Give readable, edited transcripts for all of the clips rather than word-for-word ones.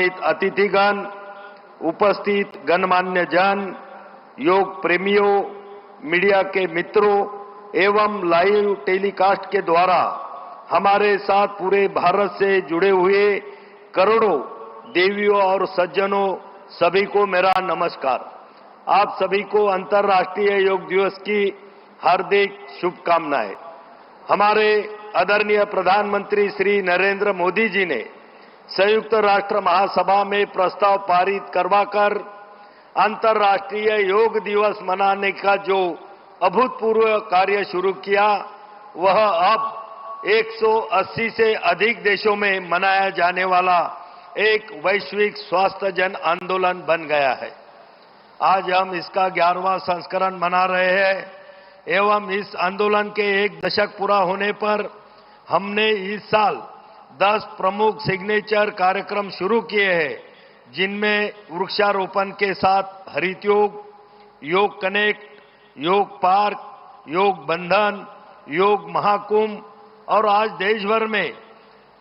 सम्मानित अतिथिगण, उपस्थित गणमान्य जन, योग प्रेमियों, मीडिया के मित्रों एवं लाइव टेलीकास्ट के द्वारा हमारे साथ पूरे भारत से जुड़े हुए करोड़ों देवियों और सज्जनों सभी को मेरा नमस्कार। आप सभी को अंतर्राष्ट्रीय योग दिवस की हार्दिक शुभकामनाएं। हमारे आदरणीय प्रधानमंत्री श्री नरेंद्र मोदी जी ने संयुक्त राष्ट्र महासभा में प्रस्ताव पारित करवाकर अंतर्राष्ट्रीय योग दिवस मनाने का जो अभूतपूर्व कार्य शुरू किया, वह अब 180 से अधिक देशों में मनाया जाने वाला एक वैश्विक स्वास्थ्य जन आंदोलन बन गया है। आज हम इसका 11वां संस्करण मना रहे हैं एवं इस आंदोलन के एक दशक पूरा होने पर हमने इस साल 10 प्रमुख सिग्नेचर कार्यक्रम शुरू किए हैं, जिनमें वृक्षारोपण के साथ हरित योग, योग कनेक्ट, योग पार्क, योग बंधन, योग महाकुंभ और आज देश भर में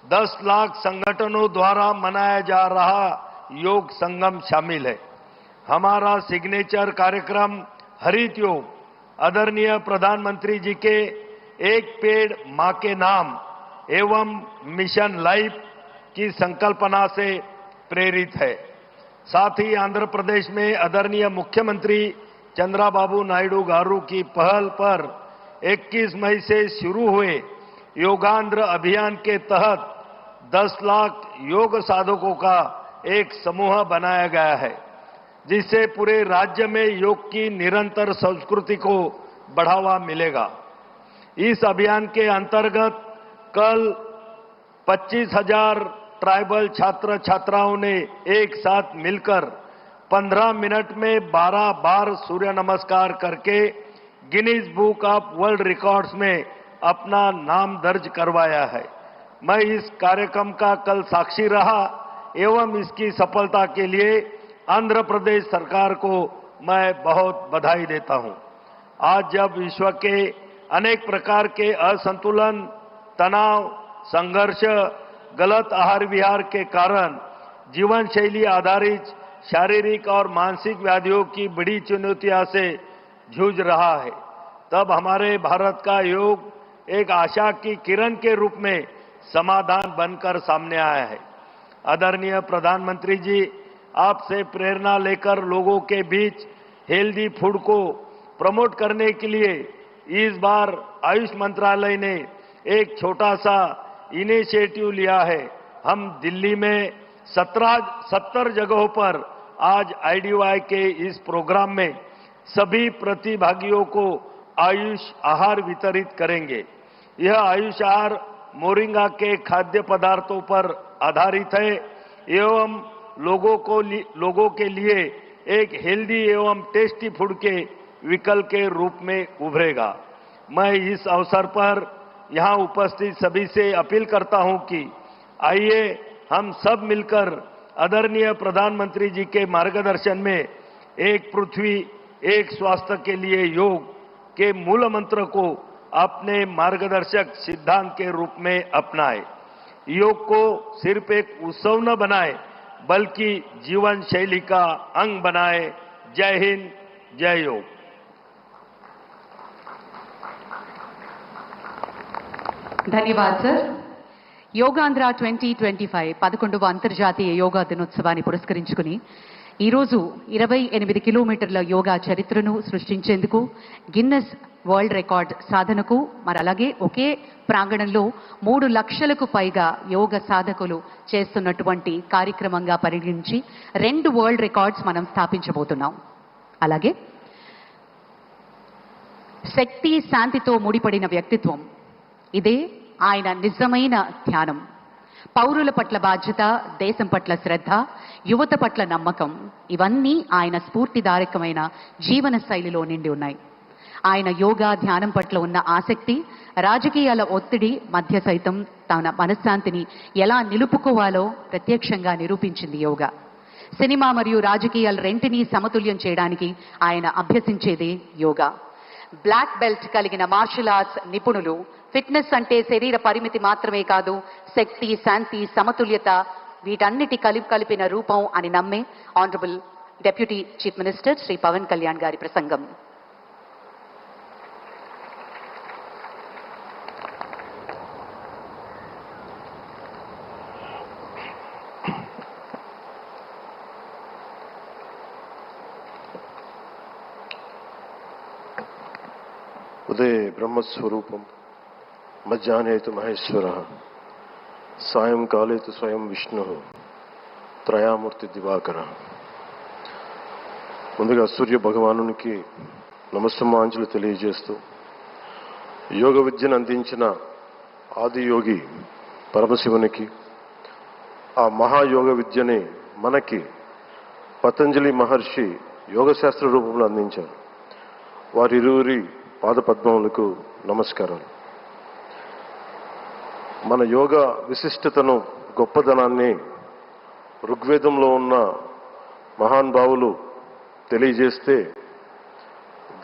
10 लाख संगठनों द्वारा मनाया जा रहा योग संगम शामिल है। हमारा सिग्नेचर कार्यक्रम हरित योग आदरणीय प्रधानमंत्री जी के एक पेड़ मां के नाम एवं मिशन लाइफ की संकल्पना से प्रेरित है। साथ ही आंध्र प्रदेश में आदरणीय मुख्यमंत्री चंद्राबाबू नायडू गारू की पहल पर 21 मई से शुरू हुए योगांध्र अभियान के तहत 10 लाख योग साधकों का एक समूह बनाया गया है, जिससे पूरे राज्य में योग की निरंतर संस्कृति को बढ़ावा मिलेगा। इस अभियान के अंतर्गत कल 25,000 ट्राइबल छात्र छात्राओं ने एक साथ मिलकर 15 मिनट में 12 बार सूर्य नमस्कार करके Guinness book of world records में अपना नाम दर्ज करवाया है। मैं इस कार्यक्रम का कल साक्षी रहा एवं इसकी सफलता के लिए आंध्र प्रदेश सरकार को मैं बहुत बधाई देता हूं। आज जब विश्व के अनेक प्रकार के असंतुलन, तनाव, संघर्ष, गलत आहार विहार के कारण जीवन शैली आधारित शारीरिक और मानसिक व्याधियों की बड़ी चुनौतियों से जूझ रहा है, तब हमारे भारत का योग एक आशा की किरण के रूप में समाधान बनकर सामने आया है। आदरणीय प्रधानमंत्री जी, आपसे प्रेरणा लेकर लोगों के बीच हेल्दी फूड को प्रमोट करने के लिए इस बार आयुष मंत्रालय ने एक छोटा सा इनिशिएटिव लिया है। हम दिल्ली में 70 जगहों पर आज आईडीवाई के इस प्रोग्राम में सभी प्रतिभागियों को आयुष आहार वितरित करेंगे। यह आयुष आहार मोरिंगा के खाद्य पदार्थों पर आधारित है एवं लोगों के लिए एक हेल्दी एवं टेस्टी फूड के विकल्प के रूप में उभरेगा। मैं इस अवसर पर यहां उपस्थित सभी से अपील करता हूं कि आइए हम सब मिलकर आदरणीय प्रधानमंत्री जी के मार्गदर्शन में एक पृथ्वी एक स्वास्थ्य के लिए योग के मूल मंत्र को अपने मार्गदर्शक सिद्धांत के रूप में अपनाएं। योग को सिर्फ एक उत्सव न बनाएं, बल्कि जीवन शैली का अंग बनाएं। जय हिंद, जय योग। ధన్యవాద్ సార్. యోగాంధ్ర 2025 11వ అంతర్జాతీయ యోగా దినోత్సవాన్ని పురస్కరించుకుని ఈరోజు 28 కిలోమీటర్ల యోగా చరిత్రను సృష్టించేందుకు గిన్నెస్ వరల్డ్ రికార్డ్ సాధనకు మరి అలాగే ఒకే ప్రాంగణంలో 3 లక్షలకు పైగా యోగ సాధకులు చేస్తున్నటువంటి కార్యక్రమంగా పరిగణించి 2 వరల్డ్ రికార్డ్స్ మనం స్థాపించబోతున్నాం. అలాగే శక్తి శాంతితో ముడిపడిన వ్యక్తిత్వం, ఇదే ఆయన నిజమైన ధ్యానం. పౌరుల పట్ల బాధ్యత, దేశం పట్ల శ్రద్ధ, యువత పట్ల నమ్మకం, ఇవన్నీ ఆయన స్ఫూర్తిదాయకమైన జీవన శైలిలో నిండి ఉన్నాయి. ఆయన యోగా ధ్యానం పట్ల ఉన్న ఆసక్తి రాజకీయాల ఒత్తిడి మధ్య సైతం తన మనశ్శాంతిని ఎలా నిలుపుకోవాలో ప్రత్యక్షంగా నిరూపించింది యోగా. సినిమా మరియు రాజకీయాల రెంటినీ సమతుల్యం చేయడానికి ఆయన అభ్యసించేదే యోగా. బ్లాక్ బెల్ట్ కలిగిన మార్షల్ ఆర్ట్స్ నిపుణులు ఫిట్నెస్ అంటే శరీర పరిమితి మాత్రమే కాదు, శక్తి, శాంతి, సమతుల్యత, వీటన్నిటి కలిపిన రూపం అని నమ్మే honourable deputy chief minister Shri Pawan Kalyan గారి ప్రసంగం. ఉదయ బ్రహ్మస్వరూపం మధ్యాహ్నేతు మహేశ్వర సాయంకాలేతు స్వయం విష్ణు త్రయామూర్తి దివాకర. ముందుగా సూర్య భగవానునికి నమస్సమాంజలు తెలియజేస్తూ యోగ విద్యను అందించిన ఆదియోగి పరమశివునికి, ఆ మహాయోగ విద్యని మనకి పతంజలి మహర్షి యోగశాస్త్ర రూపంలో అందించారు. వారిరువురి పాదపద్మములకు నమస్కారాలు. మన యోగ విశిష్టతను, గొప్పదనాన్ని ఋగ్వేదంలో ఉన్న మహానుభావులు తెలియజేస్తే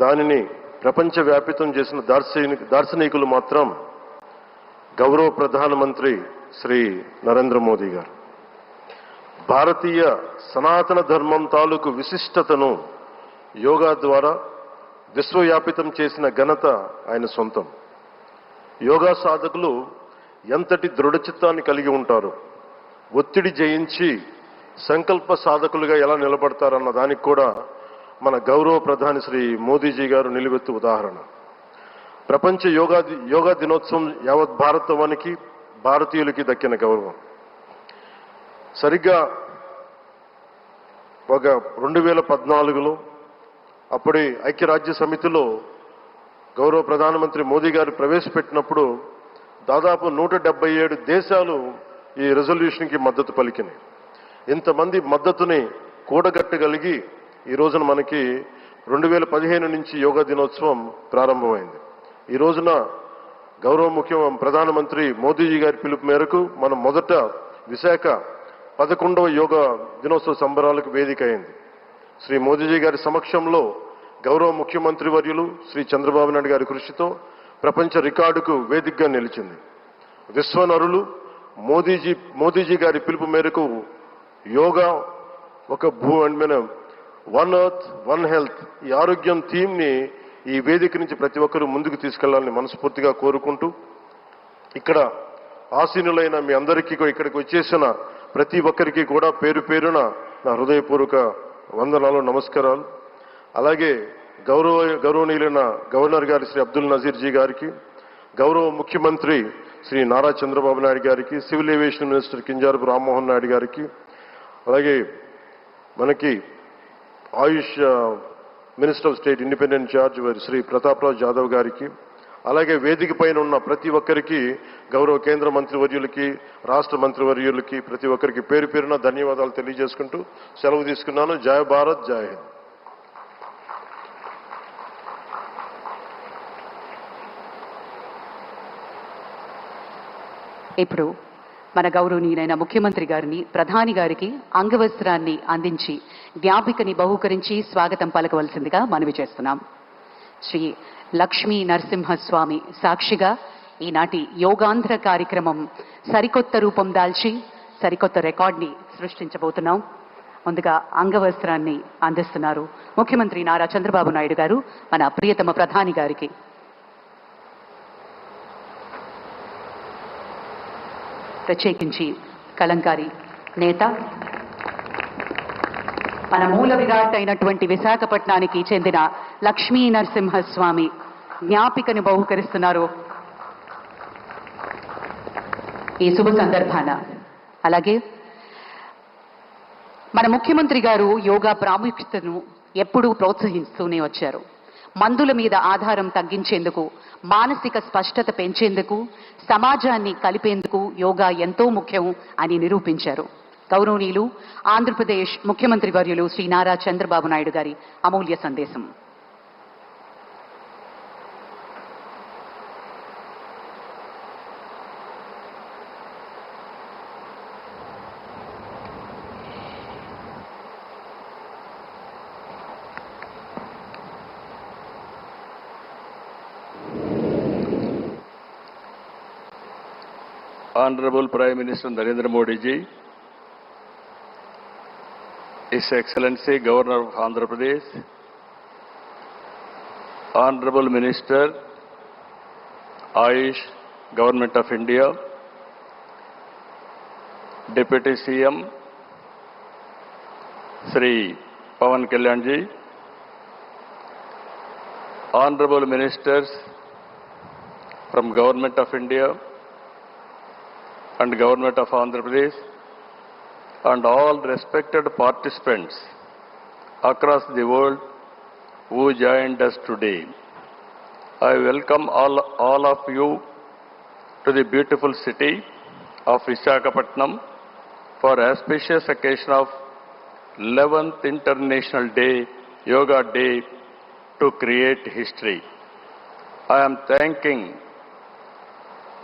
దానిని ప్రపంచవ్యాపితం చేసిన దార్శనికులు మాత్రం గౌరవ ప్రధానమంత్రి శ్రీ నరేంద్ర మోదీ గారు. భారతీయ సనాతన ధర్మం తాలూకు విశిష్టతను యోగా ద్వారా విశ్వవ్యాపితం చేసిన ఘనత ఆయన సొంతం. యోగా సాధకులు ఎంతటి దృఢచిత్తాన్ని కలిగి ఉంటారు, ఒత్తిడి జయించి సంకల్ప సాధకులుగా ఎలా నిలబడతారన్న దానికి కూడా మన గౌరవ ప్రధాని శ్రీ మోదీజీ గారు నిలువెత్తు ఉదాహరణ. ప్రపంచ యోగా దినోత్సవం యావత్ భారతవానికి, భారతీయులకి దక్కిన గౌరవం. సరిగ్గా ఒక 2014లో అప్పుడే ఐక్యరాజ్య సమితిలో గౌరవ ప్రధానమంత్రి మోదీ గారు ప్రవేశపెట్టినప్పుడు దాదాపు 177 దేశాలు ఈ రెజల్యూషన్కి మద్దతు పలికినాయి. ఇంతమంది మద్దతుని కూడగట్టగలిగి ఈ రోజున మనకి 2015 నుంచి యోగా దినోత్సవం ప్రారంభమైంది. ఈ రోజున గౌరవ ప్రధానమంత్రి మోదీజీ గారి పిలుపు మేరకు మనం మొదట విశాఖ 11వ యోగా దినోత్సవ సంబరాలకు వేదిక అయింది. శ్రీ మోదీజీ గారి సమక్షంలో గౌరవ ముఖ్యమంత్రి వర్యులు శ్రీ చంద్రబాబు నాయుడు గారి కృషితో ప్రపంచ రికార్డుకు వేదికగా నిలిచింది. విశ్వనరులు మోదీజీ గారి పిలుపు మేరకు యోగా ఒక వన్ ఎర్త్ వన్ హెల్త్, ఈ ఆరోగ్యం థీమ్ని ఈ వేదిక నుంచి ప్రతి ఒక్కరూ ముందుకు తీసుకెళ్లాలని మనస్ఫూర్తిగా కోరుకుంటూ, ఇక్కడ ఆసీనులైన మీ అందరికీ, ఇక్కడికి వచ్చేసిన ప్రతి ఒక్కరికి కూడా పేరు పేరున నా హృదయపూర్వక వందనాలు, నమస్కారాలు. అలాగే గౌరవనీయులైన గవర్నర్ గారి శ్రీ అబ్దుల్ నజీర్ జీ గారికి, గౌరవ ముఖ్యమంత్రి శ్రీ నారా చంద్రబాబు నాయుడు గారికి, civil aviation minister Kinjarapu Rammohan Naidu గారికి, అలాగే మనకి Ayush minister of state independent charge Shri Prataprao Jadhav గారికి, అలాగే వేదిక పైన ఉన్న ప్రతి ఒక్కరికి, గౌరవ కేంద్ర మంత్రివర్యులకి, రాష్ట్ర మంత్రివర్యులకి, ప్రతి ఒక్కరికి పేరు పేరున ధన్యవాదాలు తెలియజేసుకుంటూ సెలవు తీసుకున్నాను. జై భారత్, జై హింద్. ఇప్పుడు మన గౌరవనీయులైన ముఖ్యమంత్రి గారిని, ప్రధాని గారికి అంగవస్త్రాన్ని అందించి జ్ఞాపికని బహూకరించి స్వాగతం పలకవలసిందిగా మనవి చేస్తున్నాం. శ్రీ లక్ష్మీ నరసింహస్వామి సాక్షిగా ఈనాటి యోగాంధ్ర కార్యక్రమం సరికొత్త రూపం దాల్చి సరికొత్త రికార్డ్ని సృష్టించబోతున్నాం. ముందుగా అంగవస్త్రాన్ని అందిస్తున్నారు ముఖ్యమంత్రి నారా చంద్రబాబు నాయుడు గారు మన ప్రియతమ ప్రధాని గారికి. ప్రత్యేకించి కలంకారీ నేత, మన మూల విరాట్ అయినటువంటి విశాఖపట్నానికి చెందిన లక్ష్మీ నరసింహస్వామి జ్ఞాపికను బహుకరిస్తున్నారు ఈ శుభ సందర్భాన. అలాగే మన ముఖ్యమంత్రి గారు యోగా ప్రాముఖ్యతను ఎప్పుడూ ప్రోత్సహిస్తూనే వచ్చారు. మందుల మీద ఆధారం తగ్గించేందుకు, మానసిక స్పష్టత పెంచేందుకు, సమాజాన్ని కలిపేందుకు యోగా ఎంతో ముఖ్యం అని నిరూపించారు. గౌరవనీయులు ఆంధ్రప్రదేశ్ ముఖ్యమంత్రి వర్యులు శ్రీ నారా చంద్రబాబు నాయుడు గారి అమూల్య సందేశం. Honorable Prime Minister Narendra Modi ji, His Excellency Governor of Andhra Pradesh, Honorable Minister, Ayush, Government of India, Deputy CM, Sri Pawan Kalyanji, Honorable Ministers from Government of India and Government of Andhra Pradesh, and all respected participants across the world who joined us today. I welcome all of you to the beautiful city of Visakhapatnam for auspicious occasion of 11th International Yoga Day to create history. I am thanking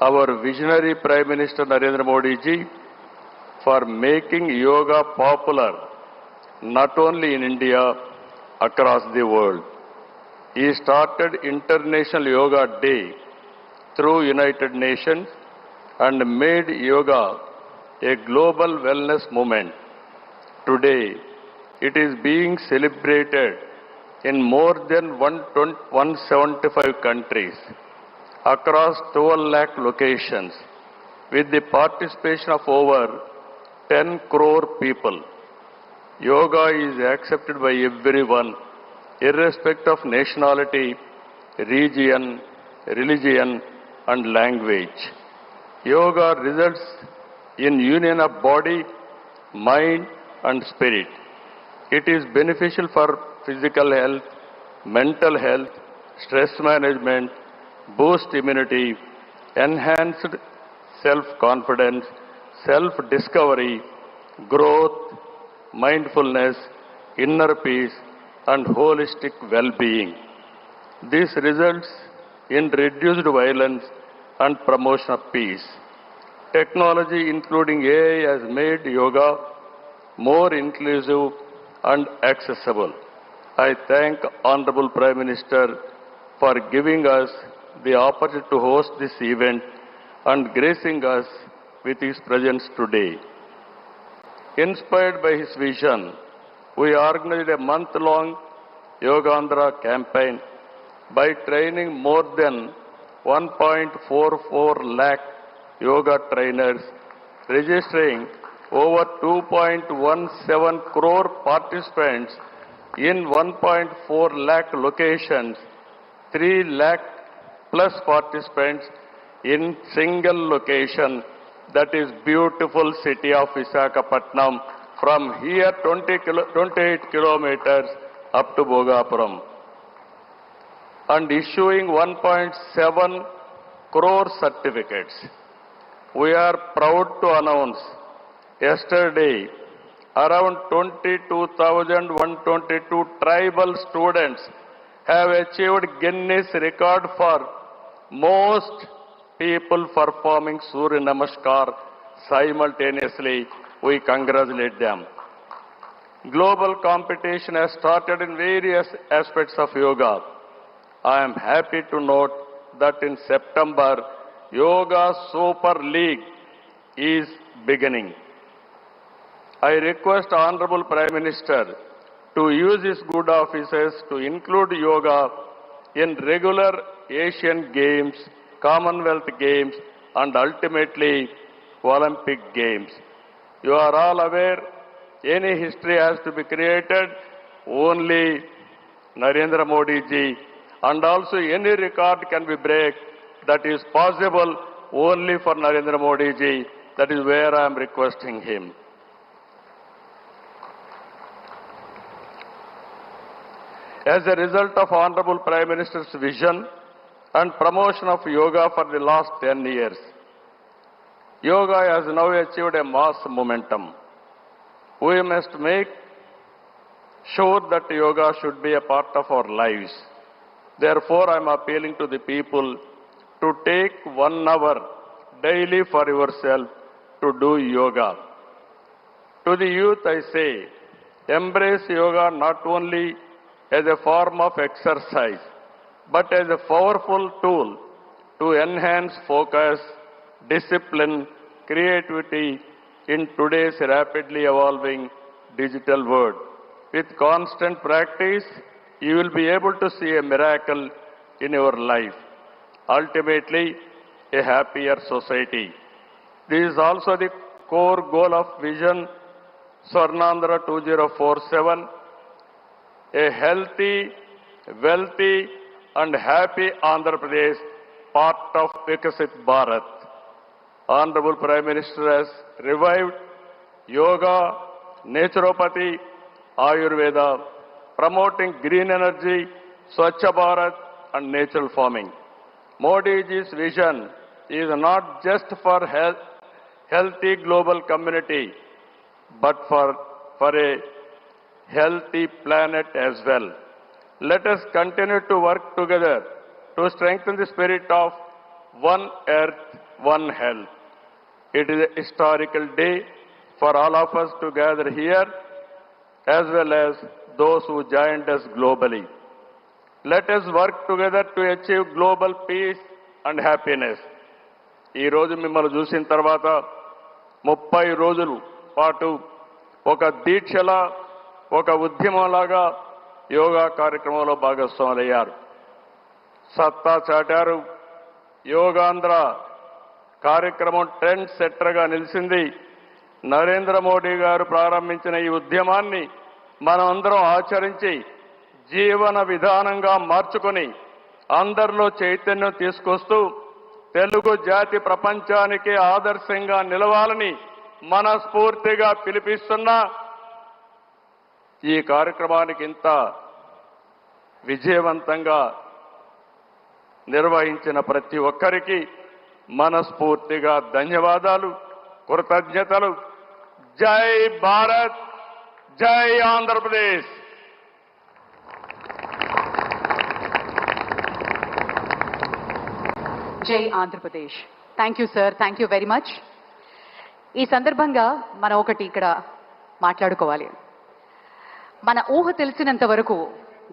our visionary Prime Minister Narendra Modi ji for making yoga popular not only in India, across the world. He started International Yoga Day through United Nations and made yoga a global wellness movement. Today, it is being celebrated in more than 175 countries across 12 lakh locations with the participation of over 10 crore people. Yoga is accepted by everyone, irrespective of nationality, region, religion, and language. Yoga results in union of body, mind, and spirit. It is beneficial for physical health, mental health, stress management, boost immunity, enhanced self-confidence, self-discovery, growth, mindfulness, inner peace, and holistic well-being. This results in reduced violence and promotion of peace. Technology, including AI, has made yoga more inclusive and accessible. I thank Honorable Prime Minister for giving us the opportunity to host this event and gracing us with his presence today. Inspired by his vision, we organized a month-long Yogandhra campaign by training more than 1.44 lakh yoga trainers, registering over 2.17 crore participants in 1.4 lakh locations, 3 lakh plus participants in single location, that is beautiful city of Visakhapatnam, from here 28 kilometers up to Bhogapuram, and issuing 1.7 crore certificates. We are proud to announce yesterday around 22,122 tribal students have achieved Guinness record for most people performing Surya Namaskar simultaneously. We congratulate them. Global competition has started in various aspects of yoga. I am happy to note that in September, Yoga Super League is beginning. I request Honorable Prime Minister to use his good offices to include yoga in regular Asian Games, Commonwealth Games, and ultimately Olympic Games. You are all aware, any history has to be created, only Narendra Modi ji, and also any record can be break, that is possible only for Narendra Modi ji. That is where I am requesting him. As a result of Honorable Prime Minister's vision and promotion of yoga for the last 10 years, yoga has now achieved a mass momentum. We must make sure that yoga should be a part of our lives. Therefore, I am appealing to the people to take 1 hour daily for yourself to do yoga. To the youth, I say, embrace yoga not only as a form of exercise, but as a powerful tool to enhance focus, discipline, creativity in today's rapidly evolving digital world. With constant practice, you will be able to see a miracle in your life. Ultimately, a happier society. This is also the core goal of Vision Swarnandhra 2047, a healthy, wealthy and happy Andhra Pradesh, part of Vikasit Bharat. Honorable Prime Minister has revived yoga, naturopathy, Ayurveda, promoting green energy, Swachh Bharat and natural farming. Modi's vision is not just for healthy global community, but for a healthy planet as well. Let us continue to work together to strengthen the spirit of one earth, one health. It is a historical day for all of us to gather here, as well as those who joined us globally. Let us work together to achieve global peace and happiness. ఈ రోజు మిమ్మల్ని చూసిన తర్వాత 30 రోజులు పాటు ఒక దీక్షలా, ఒక ఉద్యమంలాగా యోగా కార్యక్రమంలో భాగస్వాములయ్యారు. సత్తా చాటారు. యోగాంధ్ర కార్యక్రమం ట్రెండ్ సెట్టర్గా నిలిచింది. నరేంద్ర మోడీ గారు ప్రారంభించిన ఈ ఉద్యమాన్ని మనం అందరం ఆచరించి జీవన విధానంగా మార్చుకొని అందరిలో చైతన్యం తీసుకొస్తూ తెలుగు జాతి ప్రపంచానికి ఆదర్శంగా నిలవాలని మనస్ఫూర్తిగా పిలిపిస్తున్నా. ఈ కార్యక్రమానికి ఇంత విజయవంతంగా నిర్వహించిన ప్రతి ఒక్కరికి మనస్ఫూర్తిగా ధన్యవాదాలు, కృతజ్ఞతలు. జై భారత్, జై ఆంధ్రప్రదేశ్. జై Andhra Pradesh. Thank you sir, thank you very much. ఈ సందర్భంగా మనం ఒకటి ఇక్కడ మాట్లాడుకోవాలి. మన ఊహ తెలిసినంత వరకు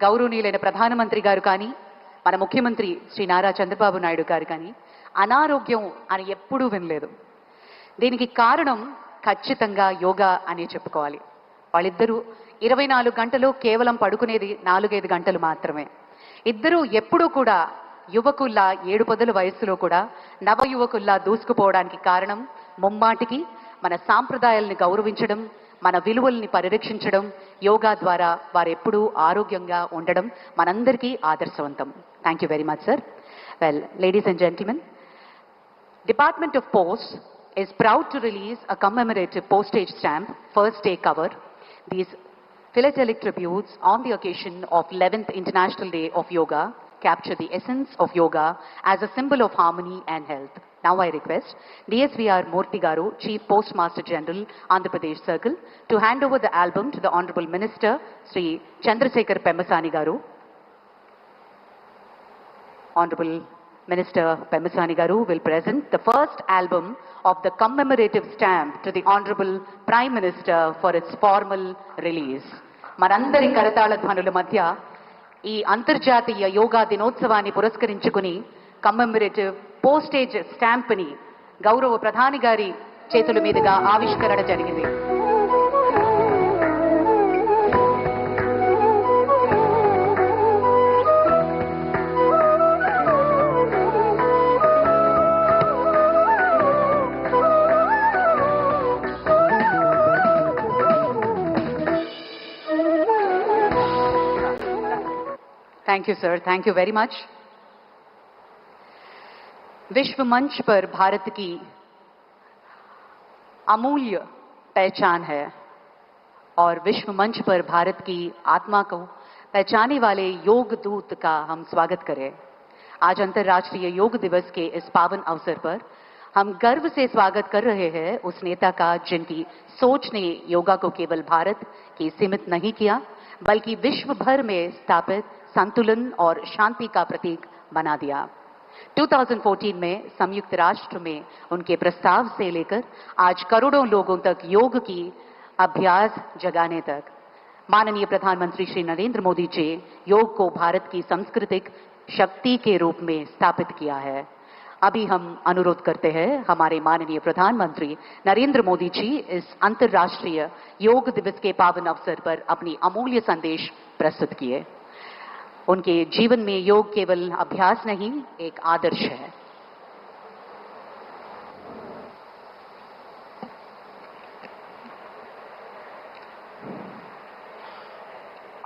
గౌరవనీయులైన ప్రధానమంత్రి గారు కానీ, మన ముఖ్యమంత్రి శ్రీ నారా చంద్రబాబు నాయుడు గారు కానీ అనారోగ్యం అని ఎప్పుడూ వినలేదు. దీనికి కారణం ఖచ్చితంగా యోగా అనే చెప్పుకోవాలి. వాళ్ళిద్దరూ 24 గంటలు కేవలం పడుకునేది 4-5 గంటలు మాత్రమే. ఇద్దరూ ఎప్పుడూ కూడా యువకుల్లా 7 పదుల వయస్సులో కూడా నవ యువకుల్లా దూసుకుపోవడానికి కారణం ముమ్మాటికి మన సాంప్రదాయాల్ని గౌరవించడం, మన విలువల్ని పరిరక్షించడం, యోగా ద్వారా వారు ఎప్పుడూ ఆరోగ్యంగా ఉండడం మనందరికీ ఆదర్శవంతం. Thank you very much sir. Well, ladies and gentlemen, Department of Posts is proud to release a commemorative postage stamp, first day cover. These philatelic tributes on the occasion of 11th International Day of Yoga capture the essence of yoga as a symbol of harmony and health. Now I request DSVR Murthy Garu, Chief Postmaster General, Andhra Pradesh Circle, to hand over the album to the Honorable Minister, Sri Chandrasekhar Pemmasani Garu. Honorable Minister Pemmasani Garu will present the first album of the commemorative stamp to the Honorable Prime Minister for its formal release. మనందరి కరతాళ ధ్వనుల మధ్య ఈ అంతర్జాతీయ యోగా దినోత్సవాన్ని పురస్కరించుకుని కమ్మెమరేటివ్ postage stamp ని గౌరవ ప్రధాని గారి చేతుల మీదుగా ఆవిష్కరణ జరిగింది. Thank you sir, thank you very much. विश्व मंच पर भारत की अमूल्य पहचान है और विश्व मंच पर भारत की आत्मा को पहचाने वाले योग दूत का हम स्वागत करें. आज अंतर्राष्ट्रीय योग दिवस के इस पावन अवसर पर हम गर्व से स्वागत कर रहे हैं उस नेता का जिनकी सोच ने योगा को केवल भारत की सीमित नहीं किया, बल्कि विश्व भर में स्थापित संतुलन और शांति का प्रतीक बना दिया. 2014 में संयुक्त राष्ट्र में उनके प्रस्ताव से लेकर आज करोड़ों लोगों तक योग की अभ्यास जगाने तक माननीय प्रधानमंत्री श्री नरेंद्र मोदी जी योग को भारत की सांस्कृतिक शक्ति के रूप में स्थापित किया है. अभी हम अनुरोध करते हैं हमारे माननीय प्रधानमंत्री नरेंद्र मोदी जी इस अंतर्राष्ट्रीय योग दिवस के पावन अवसर पर अपनी अमूल्य संदेश प्रस्तुत किए। उनके जीवन में योग केवल अभ्यास नहीं, एक आदर्श है।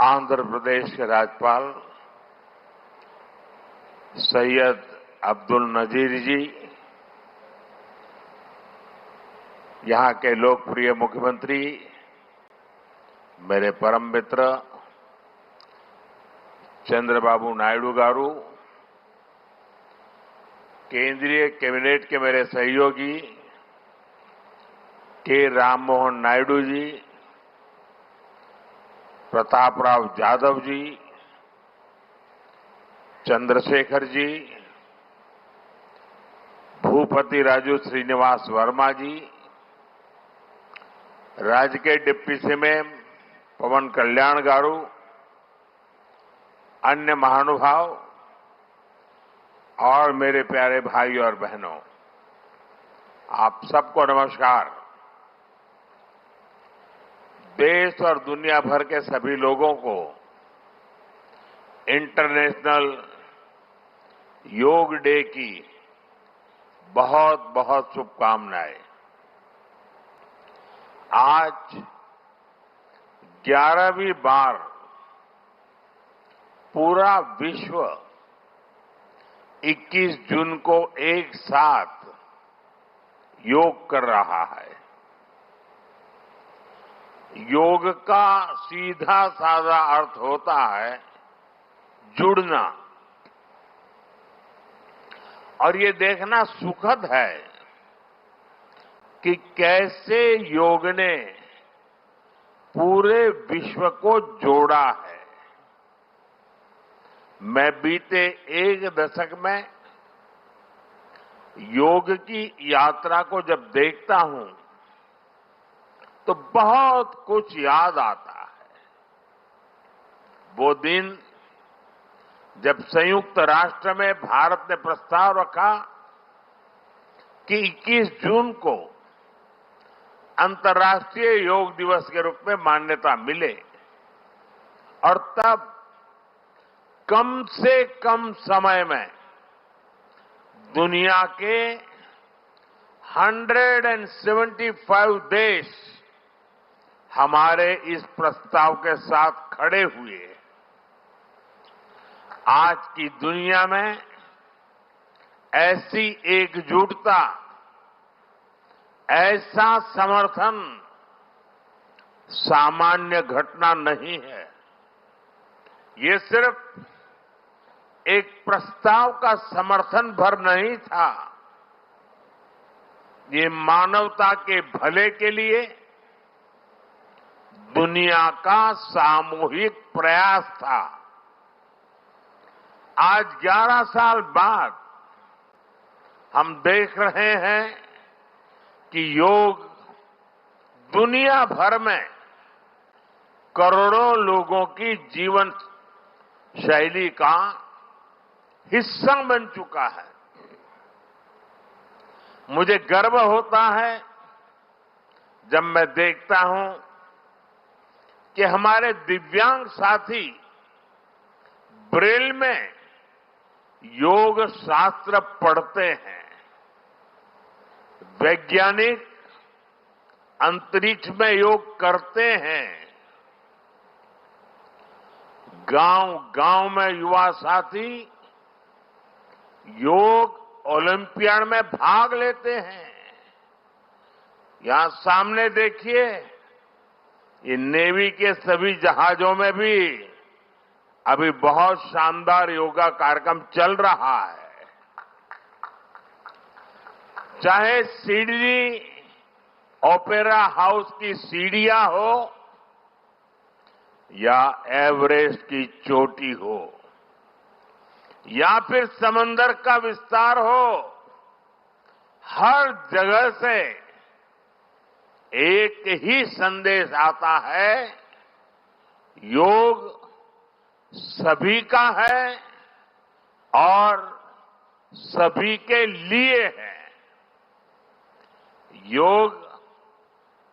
आंध्र प्रदेश के राज्यपाल सैयद अब्दुल नजीर जी, यहां के लोकप्रिय मुख्यमंत्री मेरे परम मित्र चंद्रबाबू नायडू गारू, केंद्रीय कैबिनेट के मेरे सहयोगी के राममोहन नायडू जी, प्रताप राव जाधव जी, चंद्रशेखर जी, भूपति राजू श्रीनिवास वर्मा जी, राज्य के डिप्टी सीएम पवन कल्याण गारू, अन्य महानुभाव और मेरे प्यारे भाई और बहनों, आप सबको नमस्कार। देश और दुनिया भर के सभी लोगों को इंटरनेशनल योग डे की बहुत बहुत शुभकामनाएं। आज 11वीं बार पूरा विश्व 21 जून को एक साथ योग कर रहा है। योग का सीधा साधा अर्थ होता है जुड़ना, और ये देखना सुखद है कि कैसे योग ने पूरे विश्व को जोड़ा है। मैं बीते एक दशक में योग की यात्रा को जब देखता हूं तो बहुत कुछ याद आता है। वो दिन जब संयुक्त राष्ट्र में भारत ने प्रस्ताव रखा कि 21 जून को अंतर्राष्ट्रीय योग दिवस के रूप में मान्यता मिले, और तब कम से कम समय में दुनिया के 175 देश हमारे इस प्रस्ताव के साथ खड़े हुए। आज की दुनिया में ऐसी एकजुटता, ऐसा समर्थन सामान्य घटना नहीं है। ये सिर्फ एक प्रस्ताव का समर्थन भर नहीं था, ये मानवता के भले के लिए दुनिया का सामूहिक प्रयास था। आज 11 साल बाद हम देख रहे हैं कि योग दुनिया भर में करोड़ों लोगों की जीवन शैली का हिस्सा बन चुका है। मुझे गर्व होता है जब मैं देखता हूं कि हमारे दिव्यांग साथी ब्रेल में योग शास्त्र पढ़ते हैं, वैज्ञानिक अंतरिक्ष में योग करते हैं, गांव-गांव में युवा साथी योग ओलंपियाड में भाग लेते हैं। यहां सामने देखिए, ये नेवी के सभी जहाजों में भी अभी बहुत शानदार योगा कार्यक्रम चल रहा है। चाहे सिडनी ओपेरा हाउस की सीढ़ियां हो या एवरेस्ट की चोटी हो या फिर समंदर का विस्तार हो, हर जगह से एक ही संदेश आता है, योग सभी का है और सभी के लिए है। Yoga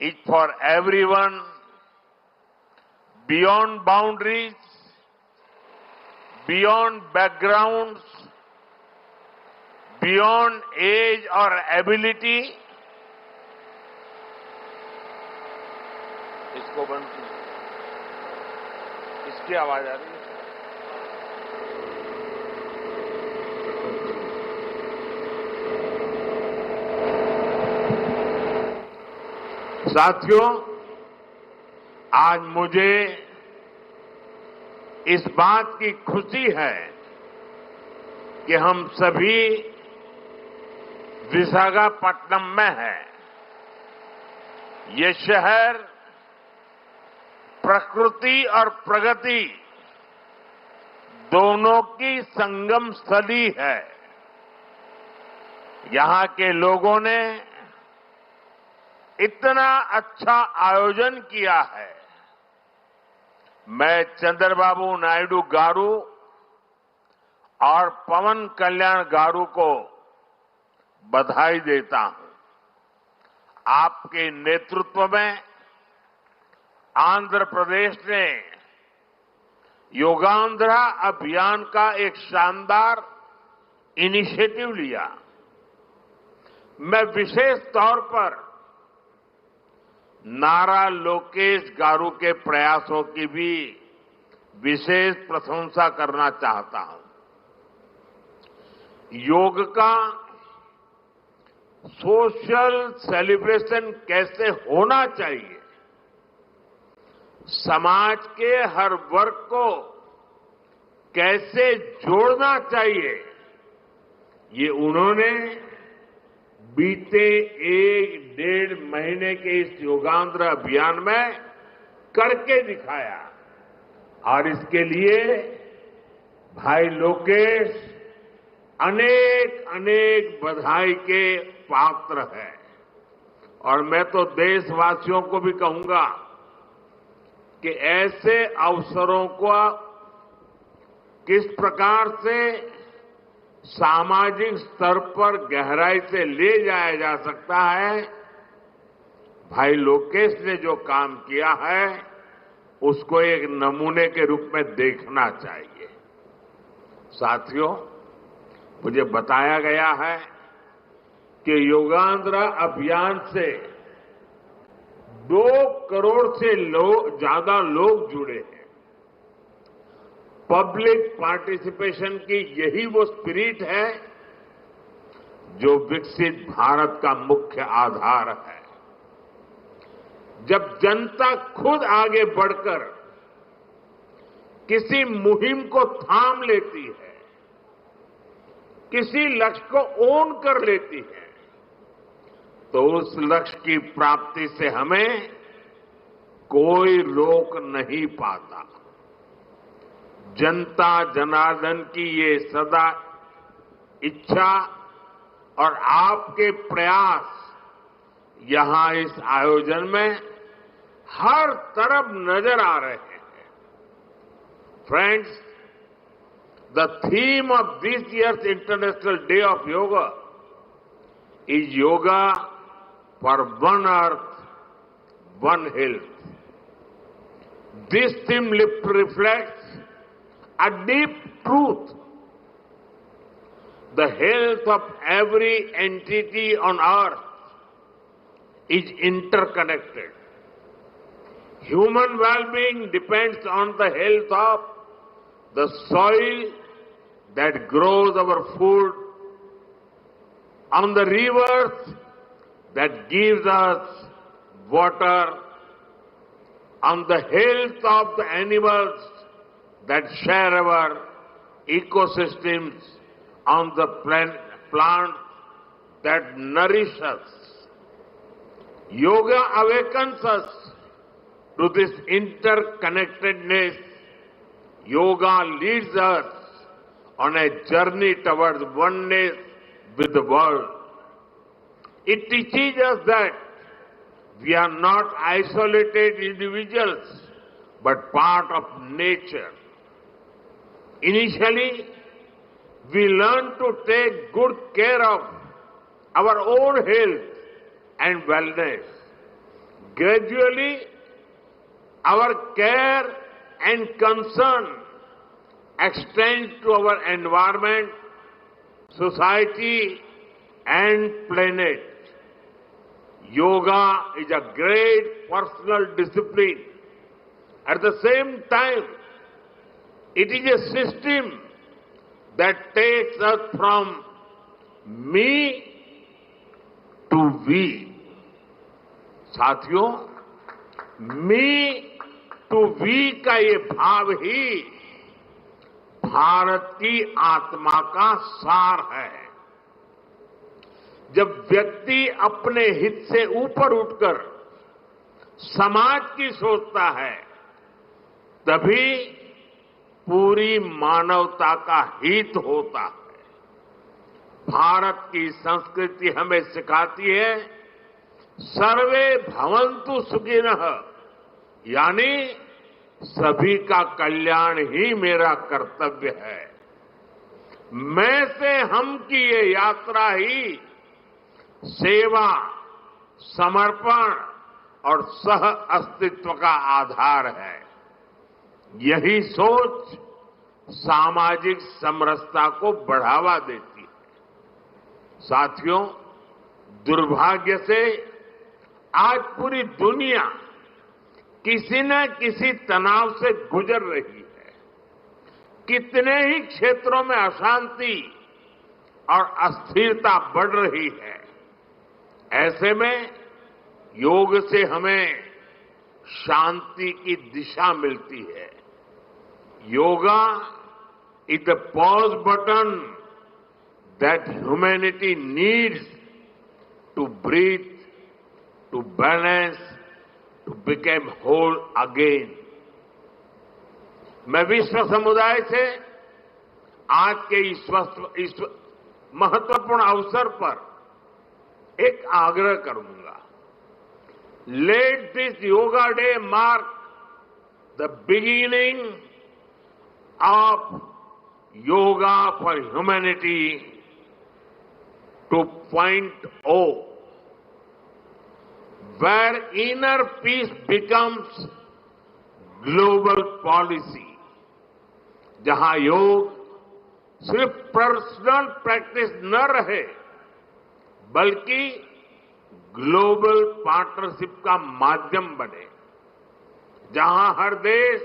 is for everyone, beyond boundaries, beyond backgrounds, beyond age और एबिलिटी। इसको बंद कीजिए, इसकी आवाज आ रही है। साथियों, आज मुझे इस बात की खुशी है कि हम सभी विशाखापट्टनम में हैं। ये शहर प्रकृति और प्रगति दोनों की संगम स्थली है। यहां के लोगों ने इतना अच्छा आयोजन किया है। मैं चंद्रबाबू नायडू गारू और पवन कल्याण गारू को बधाई देता हूं। आपके नेतृत्व में आंध्र प्रदेश ने योगांध्रा अभियान का एक शानदार इनिशिएटिव लिया। मैं विशेष तौर पर नारा लोकेश गारू के प्रयासों की भी विशेष प्रशंसा करना चाहता हूं। योग का सोशल सेलिब्रेशन कैसे होना चाहिए, समाज के हर वर्ग को कैसे जोड़ना चाहिए, ये उन्होंने बीते 1-1.5 महीने के इस योगांध्र अभियान में करके दिखाया। और इसके लिए भाई लोकेश अनेक अनेक बधाई के पात्र है। और मैं तो देशवासियों को भी कहूंगा कि ऐसे अवसरों को किस प्रकार से सामाजिक स्तर पर गहराई से ले जाया जा सकता है, भाई लोकेश ने जो काम किया है उसको एक नमूने के रूप में देखना चाहिए। साथियों, मुझे बताया गया है कि योगांध्रा अभियान से 2 करोड़ से ज्यादा लोग जुड़े हैं। पब्लिक पार्टिसिपेशन की यही वो स्पिरिट है जो विकसित भारत का मुख्य आधार है। जब जनता खुद आगे बढ़कर किसी मुहिम को थाम लेती है, किसी लक्ष्य को ओन कर लेती है, तो उस लक्ष्य की प्राप्ति से हमें कोई रोक नहीं पाता। जनता जनार्दन की ये सदा इच्छा और आपके प्रयास यहां इस आयोजन में हर तरफ नजर आ रहे हैं। Friends, the theme of this years international day of yoga is yoga for one earth, one health. This theme reflects a deep truth. The health of every entity on earth is interconnected. Human well-being depends on the health of the soil that grows our food, on the rivers that gives us water, on the health of the animals that share our ecosystems, on the plants that nourish us. Yoga awakens us to this interconnectedness. Yoga leads us on a journey towards oneness with the world. It teaches us that we are not isolated individuals, but part of nature. Initially, we learn to take good care of our own health and wellness. Gradually, our care and concern extends to our environment, society, and planet. Yoga is a great personal discipline. At the same time, it is a system that takes us from me to we. साथियों, मी to we का ये भाव ही भारत की आत्मा का सार है। जब व्यक्ति अपने हित से ऊपर उठकर समाज की सोचता है, तभी पूरी मानवता का हित होता है। भारत की संस्कृति हमें सिखाती है सर्वे भवन्तु सुखिनः, यानी सभी का कल्याण ही मेरा कर्तव्य है। मैं से हम की ये यात्रा ही सेवा, समर्पण और सह अस्तित्व का आधार है। यही सोच सामाजिक समरसता को बढ़ावा देती है। साथियों, दुर्भाग्य से आज पूरी दुनिया किसी न किसी तनाव से गुजर रही है। कितने ही क्षेत्रों में अशांति और अस्थिरता बढ़ रही है। ऐसे में योग से हमें शांति की दिशा मिलती है। Yoga is the pause button that humanity needs to breathe, to balance, to become whole again. मैं विश्व समुदाय से आज के इस महत्वपूर्ण अवसर पर एक आग्रह करूंगा। Let this yoga day mark the beginning of yoga for humanity 2.0, where inner peace becomes global policy, जहां योग सिर्फ पर्सनल प्रैक्टिस न रहे, बल्कि ग्लोबल पार्टनरशिप का माध्यम बने। जहां हर देश,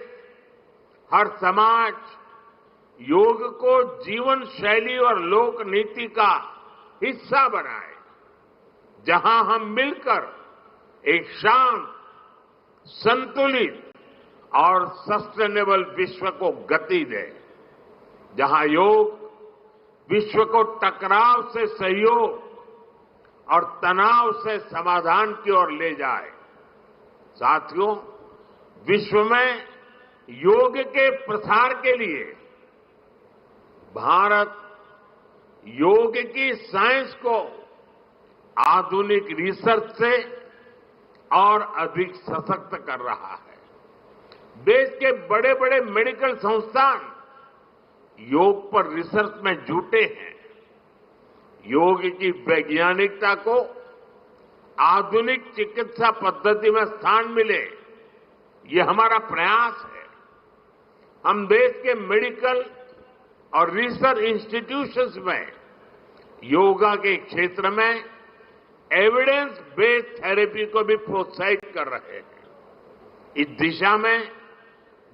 हर समाज योग को जीवन शैली और लोक नीति का हिस्सा बनाए। जहां हम मिलकर एक शांत, संतुलित और सस्टेनेबल विश्व को गति दें। जहां योग विश्व को टकराव से सहयोग और तनाव से समाधान की ओर ले जाए। साथियों, विश्व में योग के प्रसार के लिए भारत योग की साइंस को आधुनिक रिसर्च से और अधिक सशक्त कर रहा है। देश के बड़े बड़े मेडिकल संस्थान योग पर रिसर्च में जुटे हैं। योग की वैज्ञानिकता को आधुनिक चिकित्सा पद्धति में स्थान मिले, ये हमारा प्रयास है। हम देश के मेडिकल और रिसर्च इंस्टीट्यूशंस में योगा के क्षेत्र में एविडेंस बेस्ड थेरेपी को भी प्रोत्साहित कर रहे हैं। इस दिशा में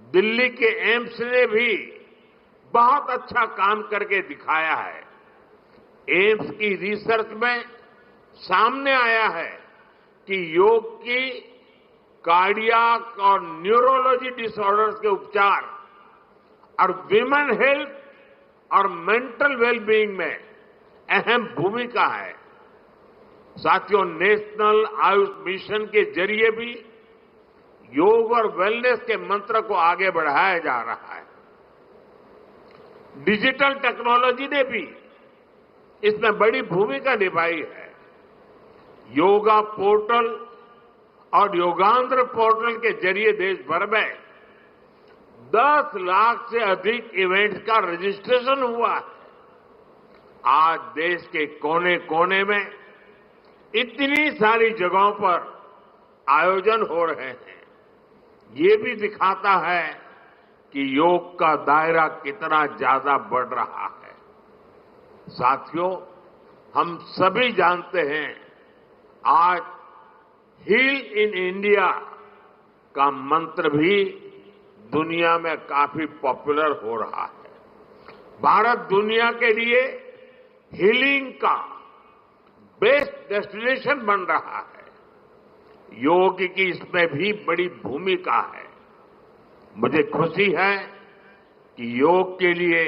दिल्ली के एम्स ने भी बहुत अच्छा काम करके दिखाया है। एम्स की रिसर्च में सामने आया है कि योग की कार्डियक और न्यूरोलॉजी डिसऑर्डर्स के उपचार और विमेन हेल्थ और मेंटल वेलबीइंग में अहम भूमिका है। साथियों, नेशनल आयुष मिशन के जरिए भी योग और वेलनेस के मंत्र को आगे बढ़ाया जा रहा है। डिजिटल टेक्नोलॉजी ने भी इसमें बड़ी भूमिका निभाई है। योगा पोर्टल और योगांध्र पोर्टल के जरिए देश भर में 10 लाख से अधिक इवेंट्स का रजिस्ट्रेशन हुआ है। आज देश के कोने कोने में इतनी सारी जगहों पर आयोजन हो रहे हैं, ये भी दिखाता है कि योग का दायरा कितना ज्यादा बढ़ रहा है। साथियों, हम सभी जानते हैं आज हील इन इंडिया का मंत्र भी दुनिया में काफी पॉपुलर हो रहा है। भारत दुनिया के लिए हीलिंग का बेस्ट डेस्टिनेशन बन रहा है। योग की इसमें भी बड़ी भूमिका है। मुझे खुशी है कि योग के लिए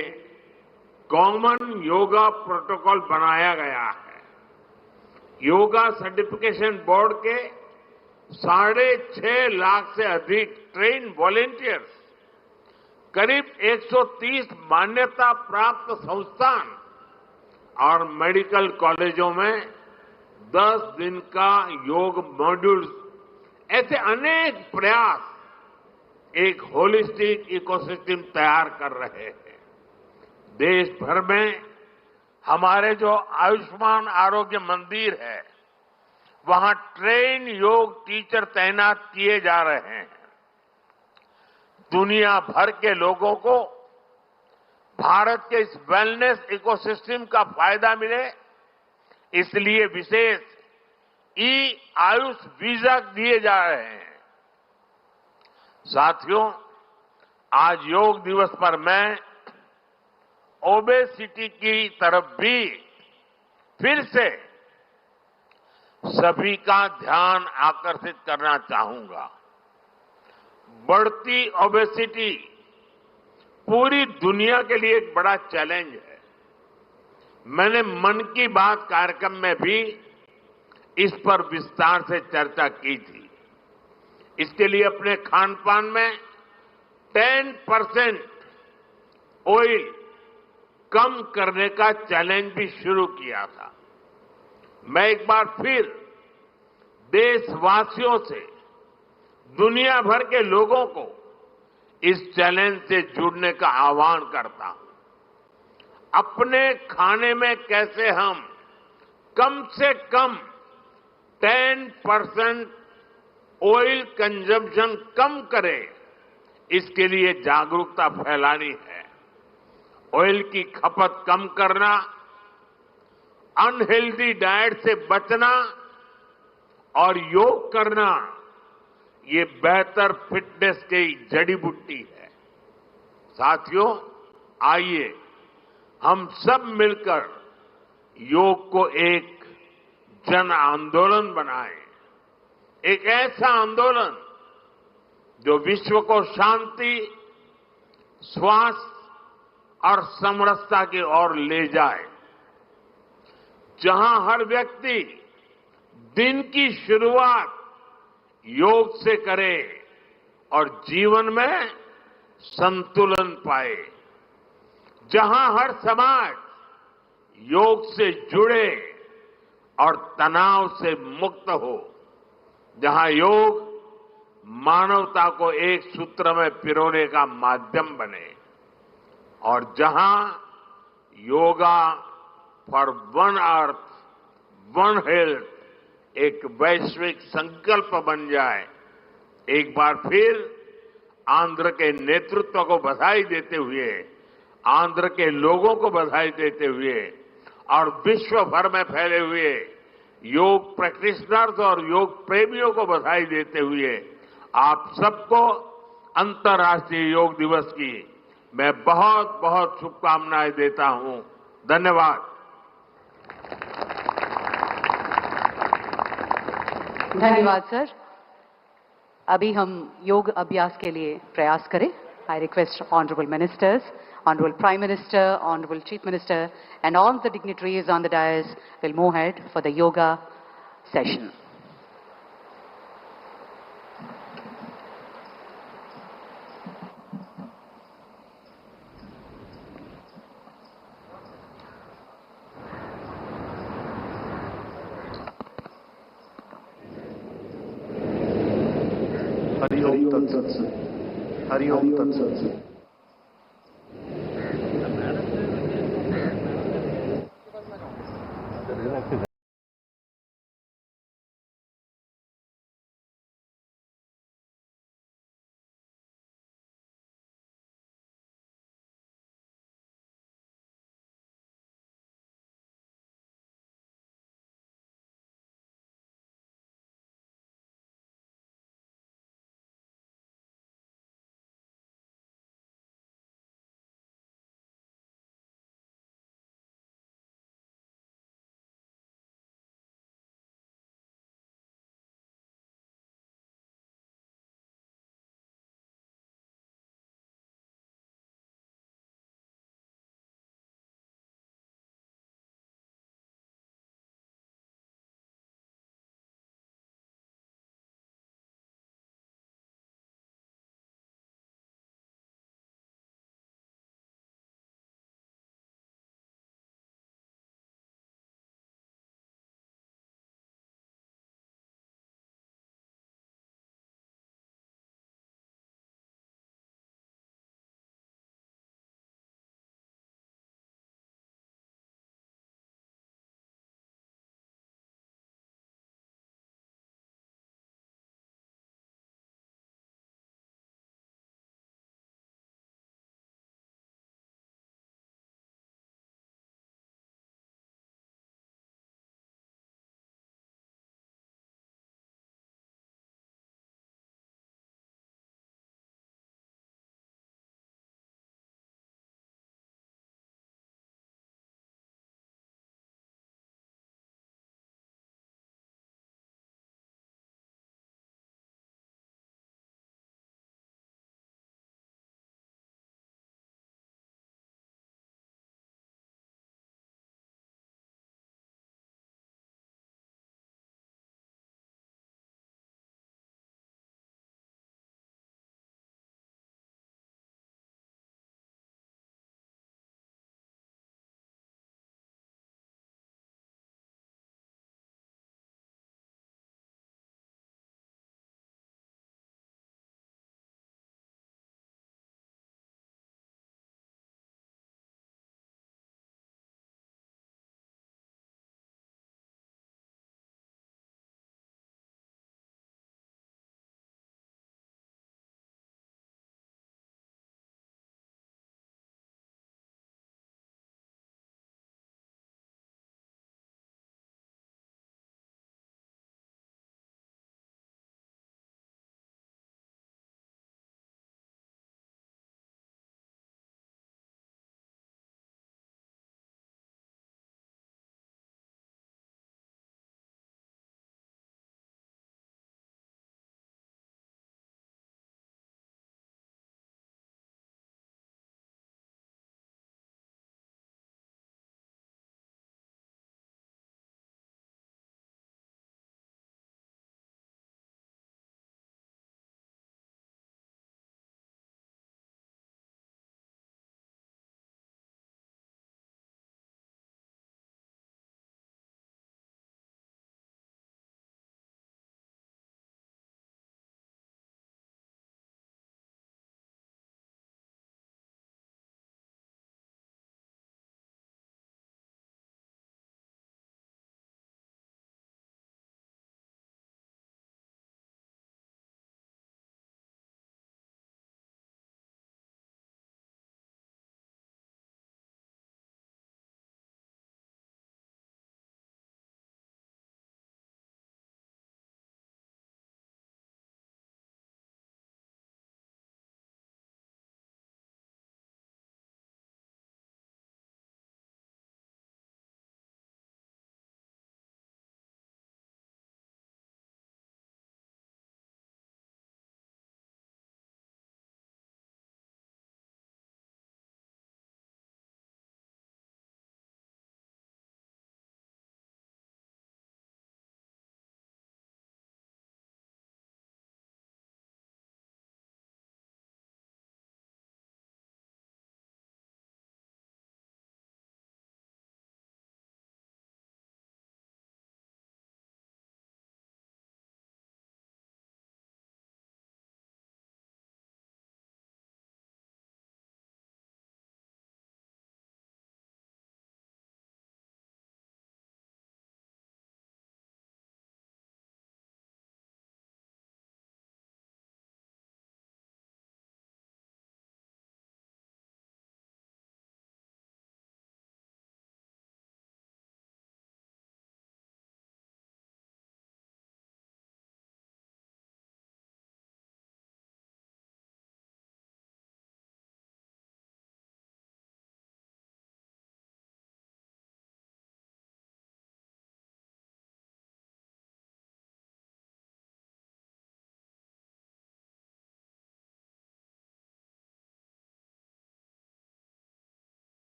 कॉमन योगा प्रोटोकॉल बनाया गया है। योगा सर्टिफिकेशन बोर्ड के 6.5 लाख से अधिक ट्रेन वॉलेंटियर्स, करीब 130 मान्यता प्राप्त संस्थान और मेडिकल कॉलेजों में 10 दिन का योग मॉड्यूल्स, ऐसे अनेक प्रयास एक होलिस्टिक इकोसिस्टम तैयार कर रहे हैं। देश भर में हमारे जो आयुष्मान आरोग्य मंदिर है, वहां ट्रेन योग टीचर तैनात किए जा रहे हैं। दुनिया भर के लोगों को भारत के इस वेलनेस इकोसिस्टम का फायदा मिले, इसलिए विशेष ई आयुष वीजा दिए जा रहे हैं। साथियों, आज योग दिवस पर मैं ओबेसिटी की तरफ भी फिर से सभी का ध्यान आकर्षित करना चाहूंगा। बढ़ती ओबेसिटी पूरी दुनिया के लिए एक बड़ा चैलेंज है। मैंने मन की बात कार्यक्रम में भी इस पर विस्तार से चर्चा की थी। इसके लिए अपने खान पान में 10% ऑयल कम करने का चैलेंज भी शुरू किया था। मैं एक बार फिर देशवासियों से, दुनिया भर के लोगों को इस चैलेंज से जुड़ने का आह्वान करता हूं। अपने खाने में कैसे हम कम से कम 10% ऑयल कंजम्पशन कम करें, इसके लिए जागरूकता फैलानी है। ऑयल की खपत कम करना, अनहेल्दी डाइट से बचना और योग करना, ये बेहतर फिटनेस की जड़ी बूटी है। साथियों, आइए हम सब मिलकर योग को एक जन आंदोलन बनाएं, एक ऐसा आंदोलन जो विश्व को शांति, स्वास्थ्य और समरसता की ओर ले जाए, जहां हर व्यक्ति दिन की शुरुआत योग से करे और जीवन में संतुलन पाए, जहां हर समाज योग से जुड़े और तनाव से मुक्त हो, जहां योग मानवता को एक सूत्र में पिरोने का माध्यम बने, और जहां yoga for one earth one health एक वैश्विक संकल्प बन जाए। एक बार फिर आंध्र के नेतृत्व को बधाई देते हुए, आंध्र के लोगों को बधाई देते हुए और विश्व भर में फैले हुए योग प्रैक्टिशनर्स और योग प्रेमियों को बधाई देते हुए आप सबको अंतर्राष्ट्रीय योग दिवस की मैं बहुत बहुत शुभकामनाएं देता हूं। धन्यवाद। धन्यवाद सर। अभी हम योग अभ्यास के लिए प्रयास करें। I request honourable ministers, honourable prime minister, honourable chief minister and all the dignitaries on the dais will move ahead for the yoga session. Hari Om तत्सत। हरि ओम तत्सत। एक्सरसाइज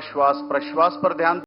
श्वास प्रश्वास पर ध्यान।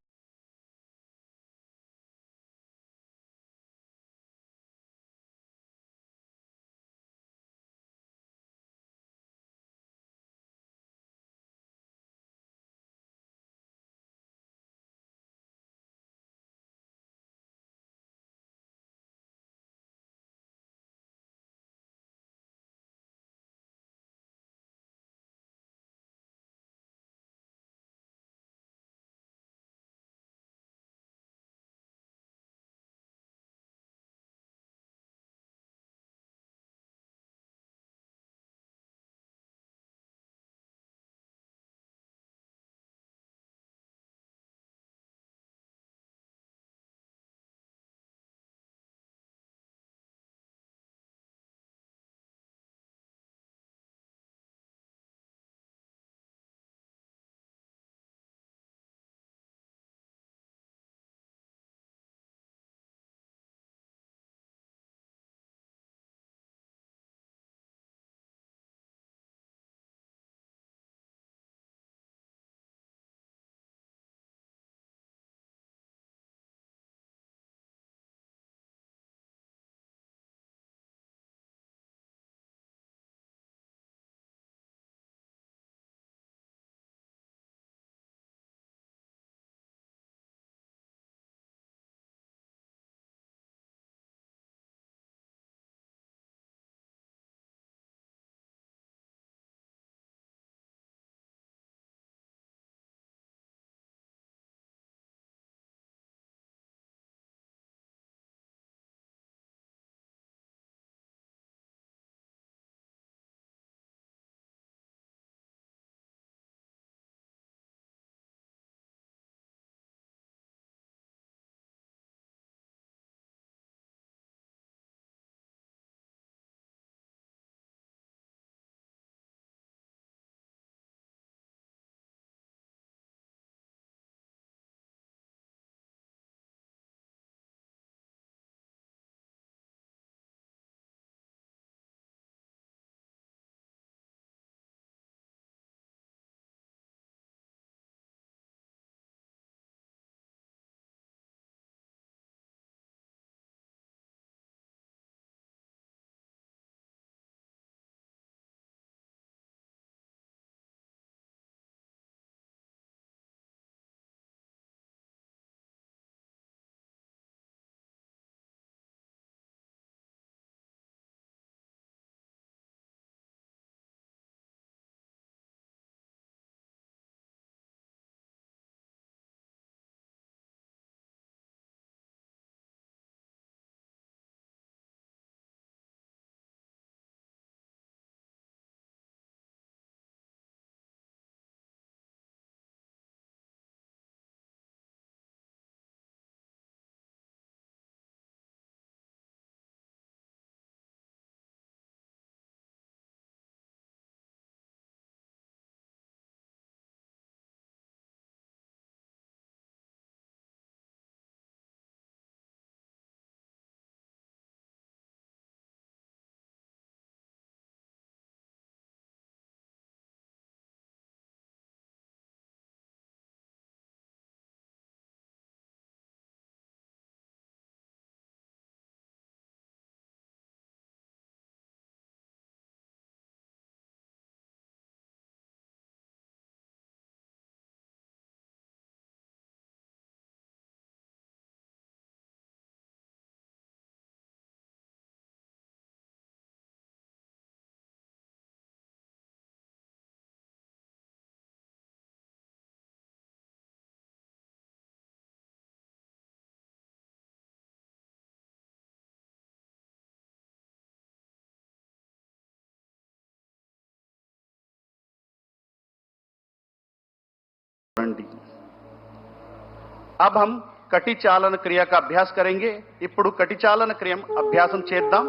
अब हम कटी चालन क्रिया का अभ्यास करेंगे। ఇప్పుడు कटी चालन क्रिया अभ्यासम చేద్దాం।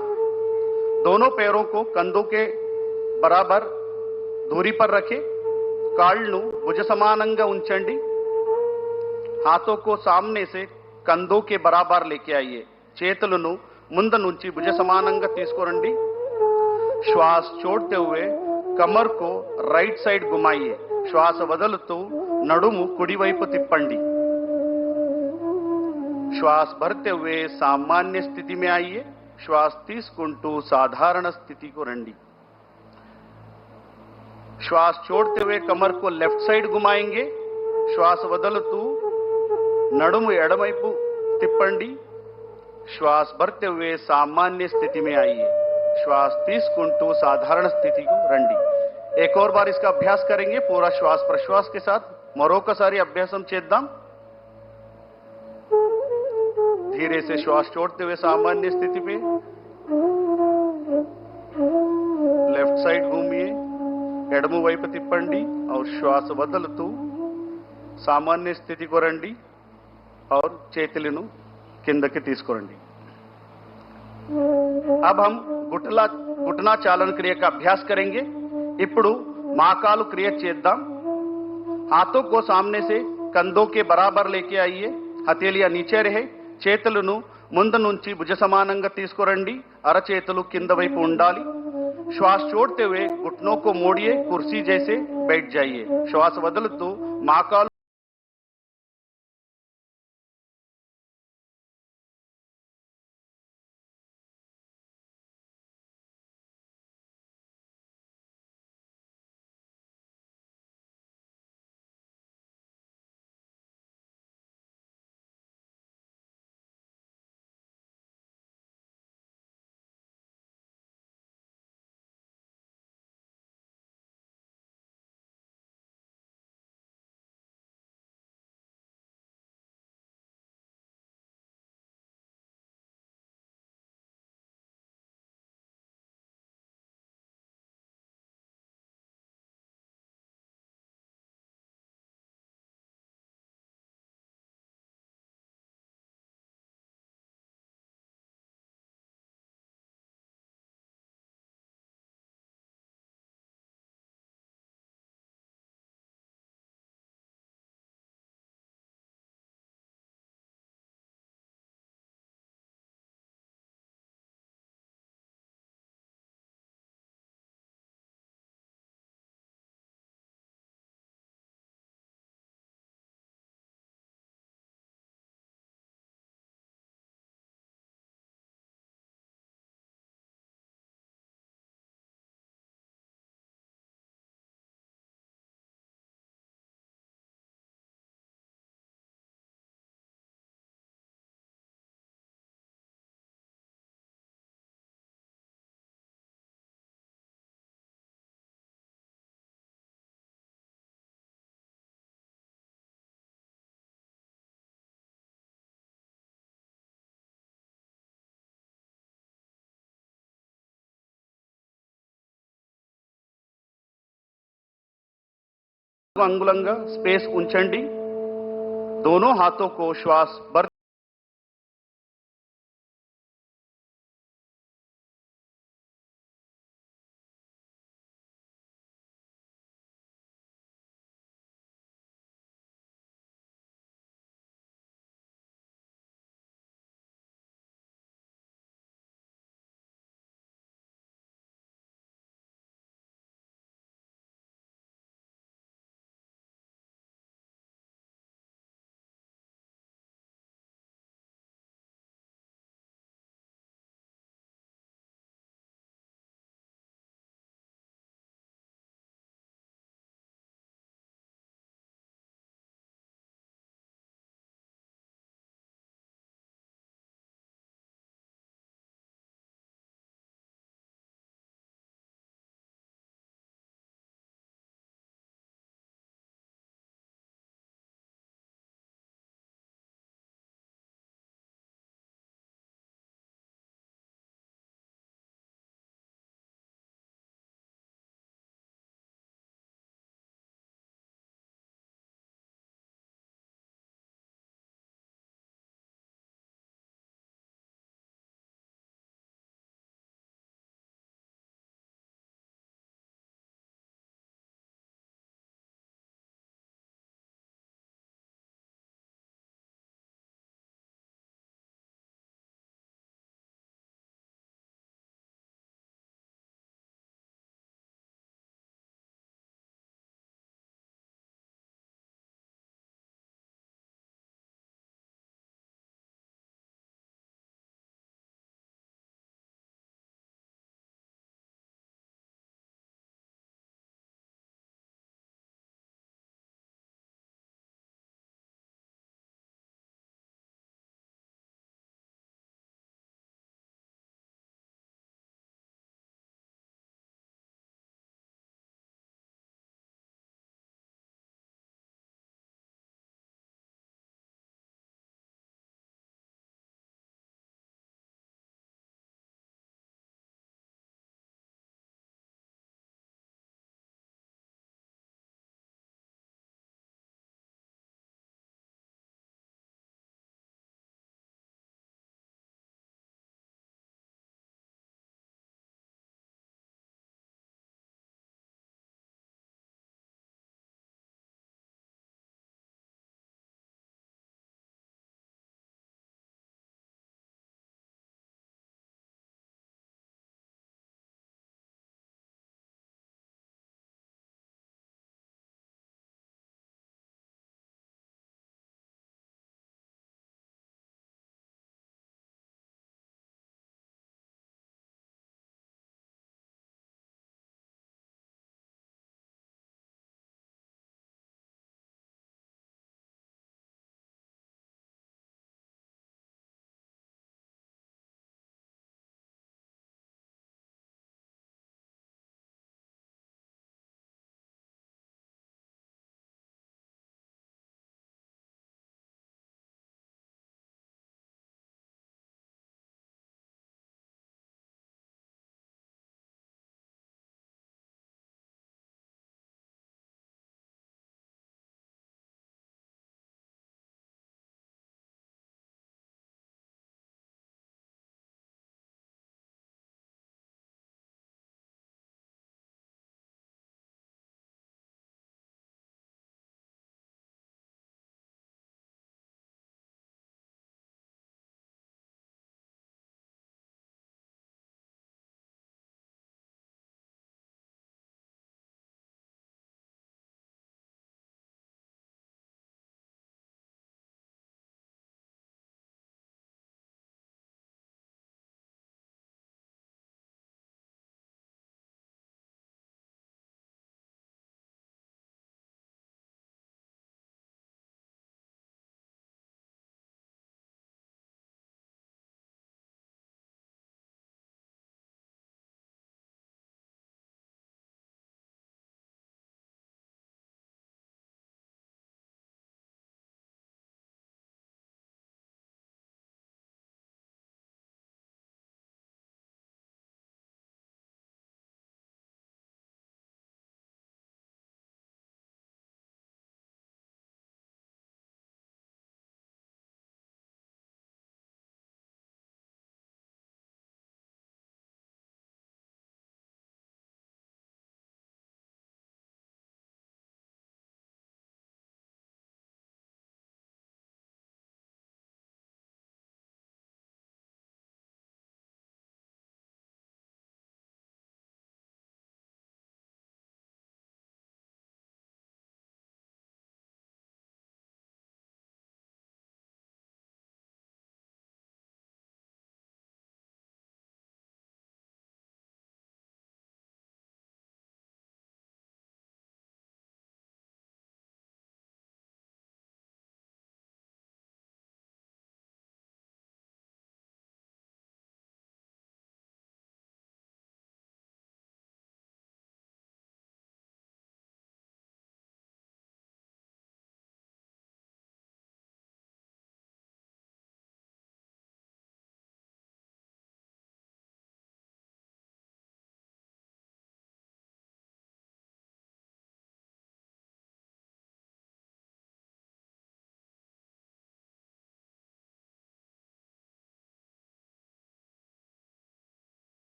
दोनों पैरों को कंधों के बराबर दूरी पर रखें। కాళ్ళను భుజ సమానంగా ఉంచండి। हाथों को सामने से कंधों के बराबर लेके आइए। చేతులను ముందు నుంచి భుజ సమానంగా తీసుకురండి। श्वास छोड़ते हुए कमर को राइट साइड घुमाइए। श्वास बदलतू నడుము కుడివైపు తిప్పండి श्वास भरते हुए सामान्य स्थिति में आइए श्वास తీసుకుంటూ साधारण स्थिति को रंडी श्वास छोड़ते हुए कमर को लेफ्ट साइड घुमाएंगे श्वास వదులుతూ నడుము ఎడమవైపు తిప్పండి श्वास भरते हुए सामान्य स्थिति में आइए श्वास తీసుకుంటూ साधारण स्थिति को रंडी एक और बार इसका अभ्यास करेंगे पूरा श्वास प्रश्वास के साथ మరొకసారి అభ్యాసం చేద్దాం धीरे से श्वास छोड़ते हुए सामान्य स्थिति पे लेफ्ट साइड घूमिए ఎడము వైపు తిప్పండి और श्वास వదులుతూ सामान्य स्थिति को రండి और చేతులను కిందకి తీసుకురండి अब हम घुटना चालन क्रिया का अभ्यास करेंगे ఇప్పుడు మాకాలు క్రియ చేద్దాం हाथों को सामने से कंधों के बराबर लेके आइए हथेलियां नीचे रहे చేతులను ముందు నుంచి భుజ సమానంగా తీసుకురండి అరచేతులు కింద వైపు ఉండాలి श्वास छोड़ते हुए घुटनों को मोड़िए कुर्सी जैसे बैठ जाइए श्वास వదులుతూ మాకాలు అంగుళంగా స్పేస్ ఉంచండి दोनों हाथों को श्वास भर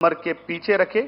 कमर के पीछे रखें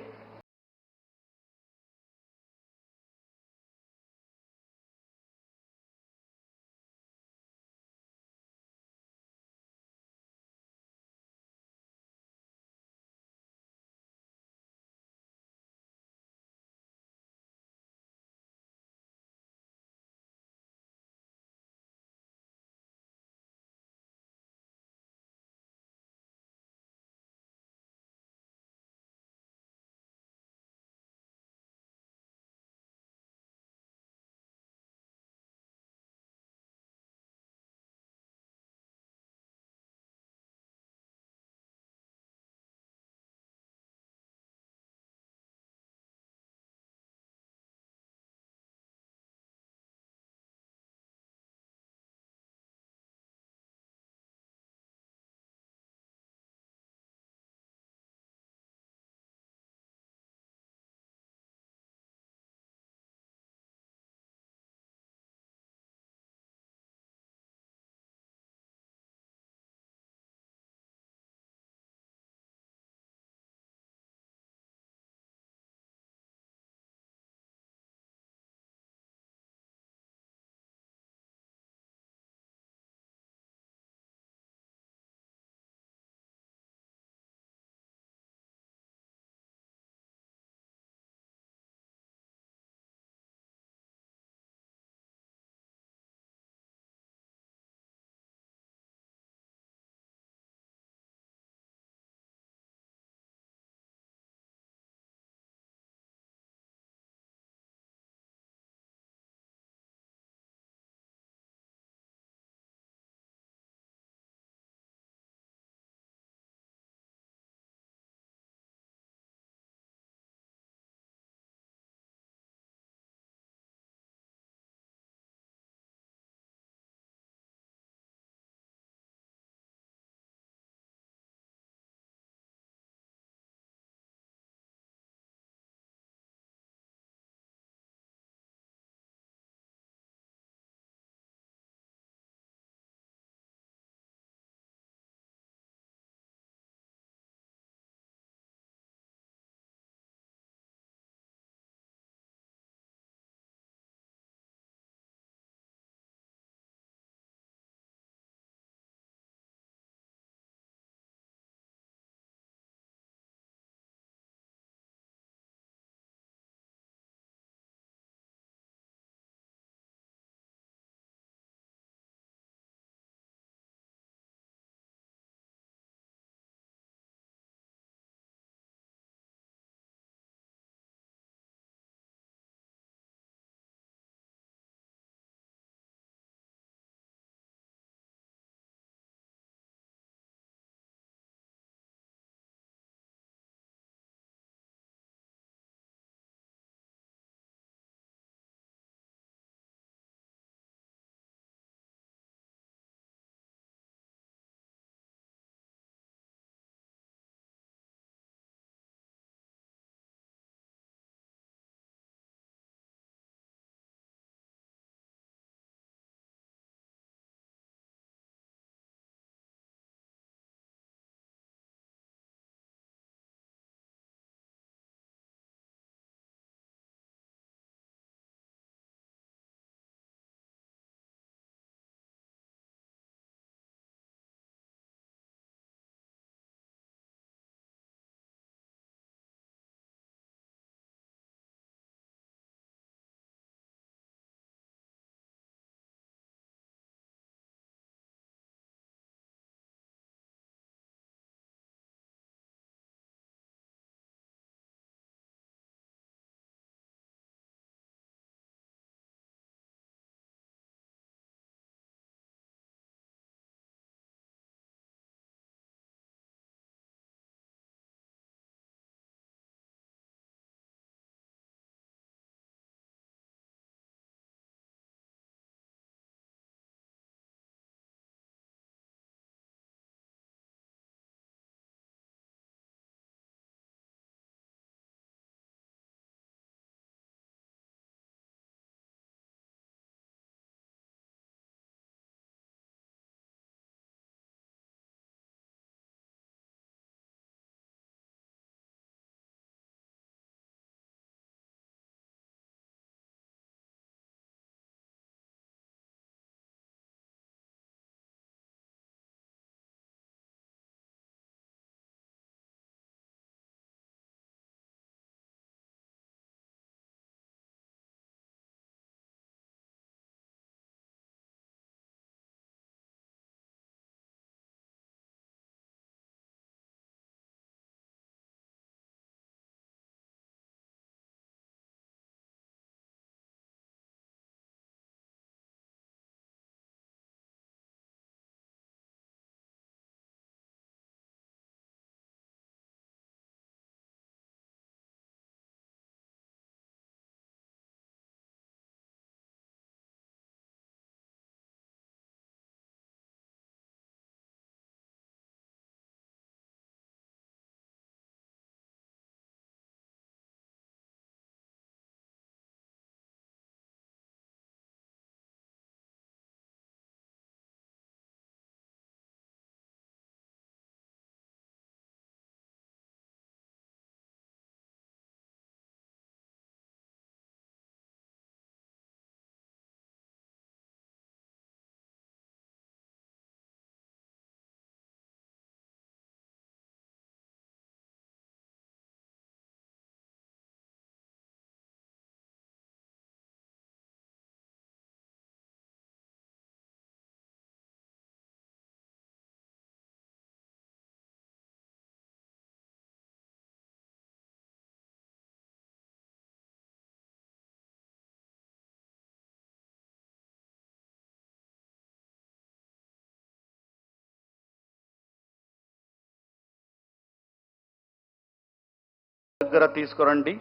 దగ్గర తీసుకురండి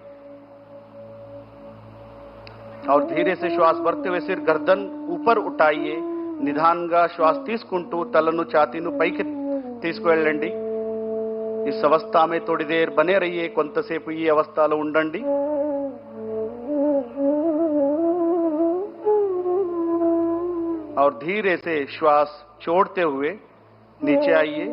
और धीरे से श्वास भरते हुए सिर गर्दन ऊपर उठाइए నిదానంగా శ్వాస తీసుకుంటూ తలను ఛాతీను పైకి తీసుకువెళ్ళండి इस अवस्था में थोड़ी देर बने रहिए కొంతసేపు ఈ అవస్థలో ఉండండి और धीरे से श्वास छोड़ते हुए नीचे आइए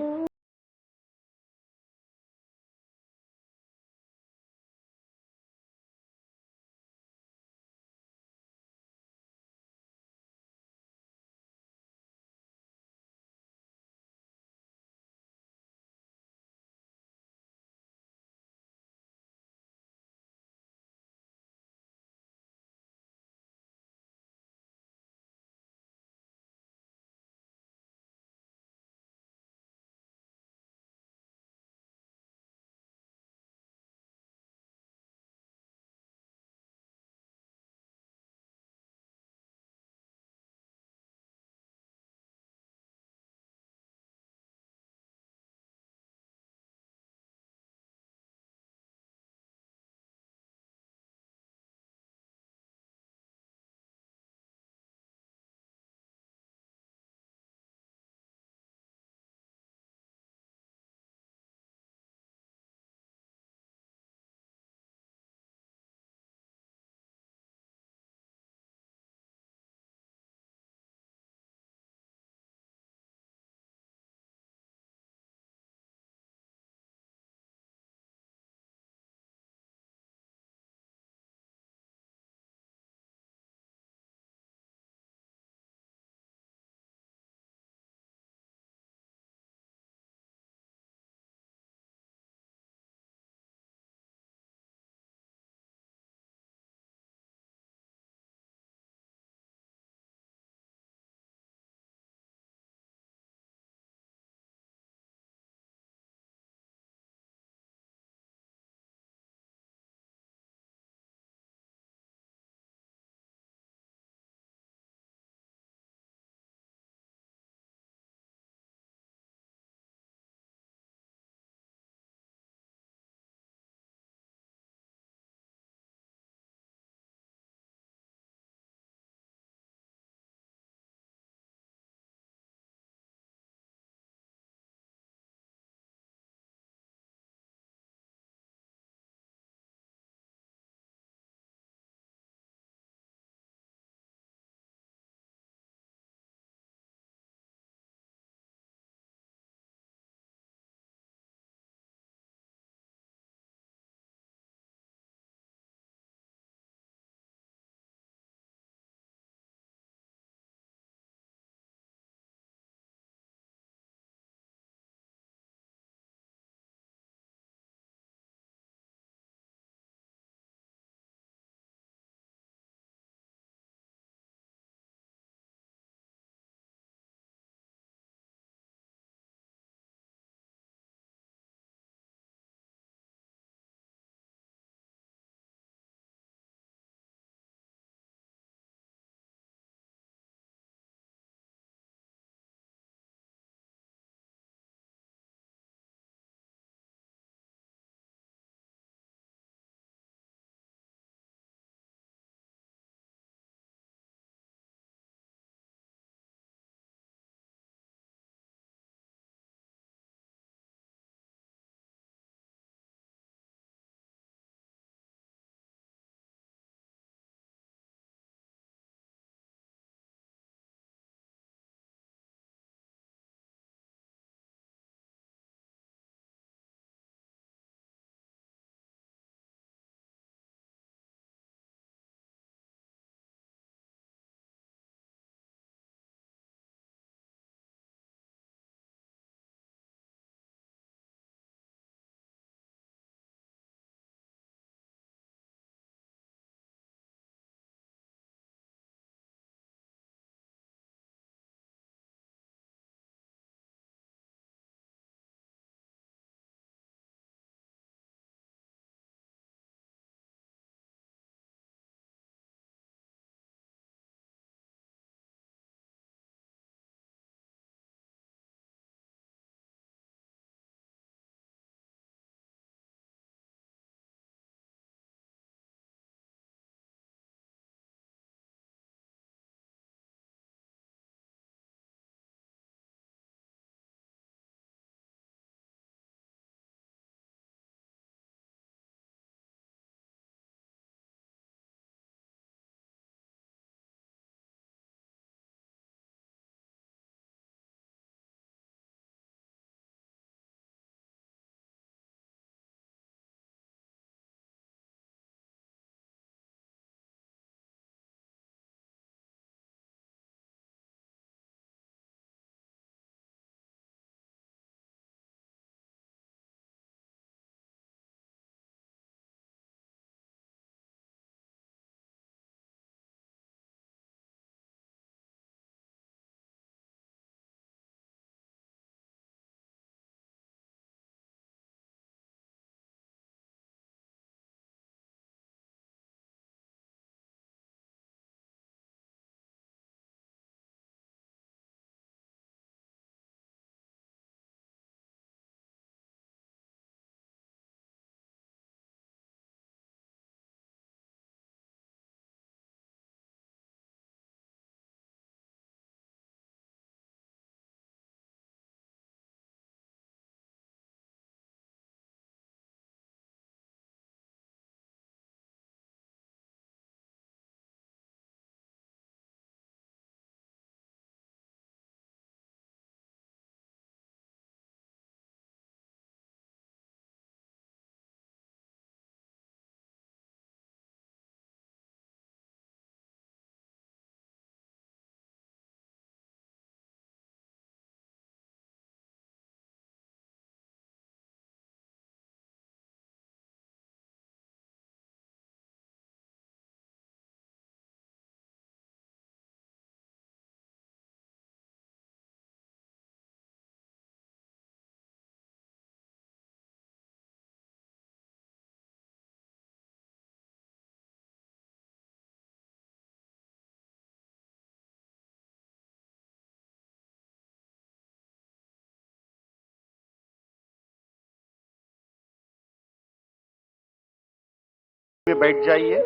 में बैठ जाइए।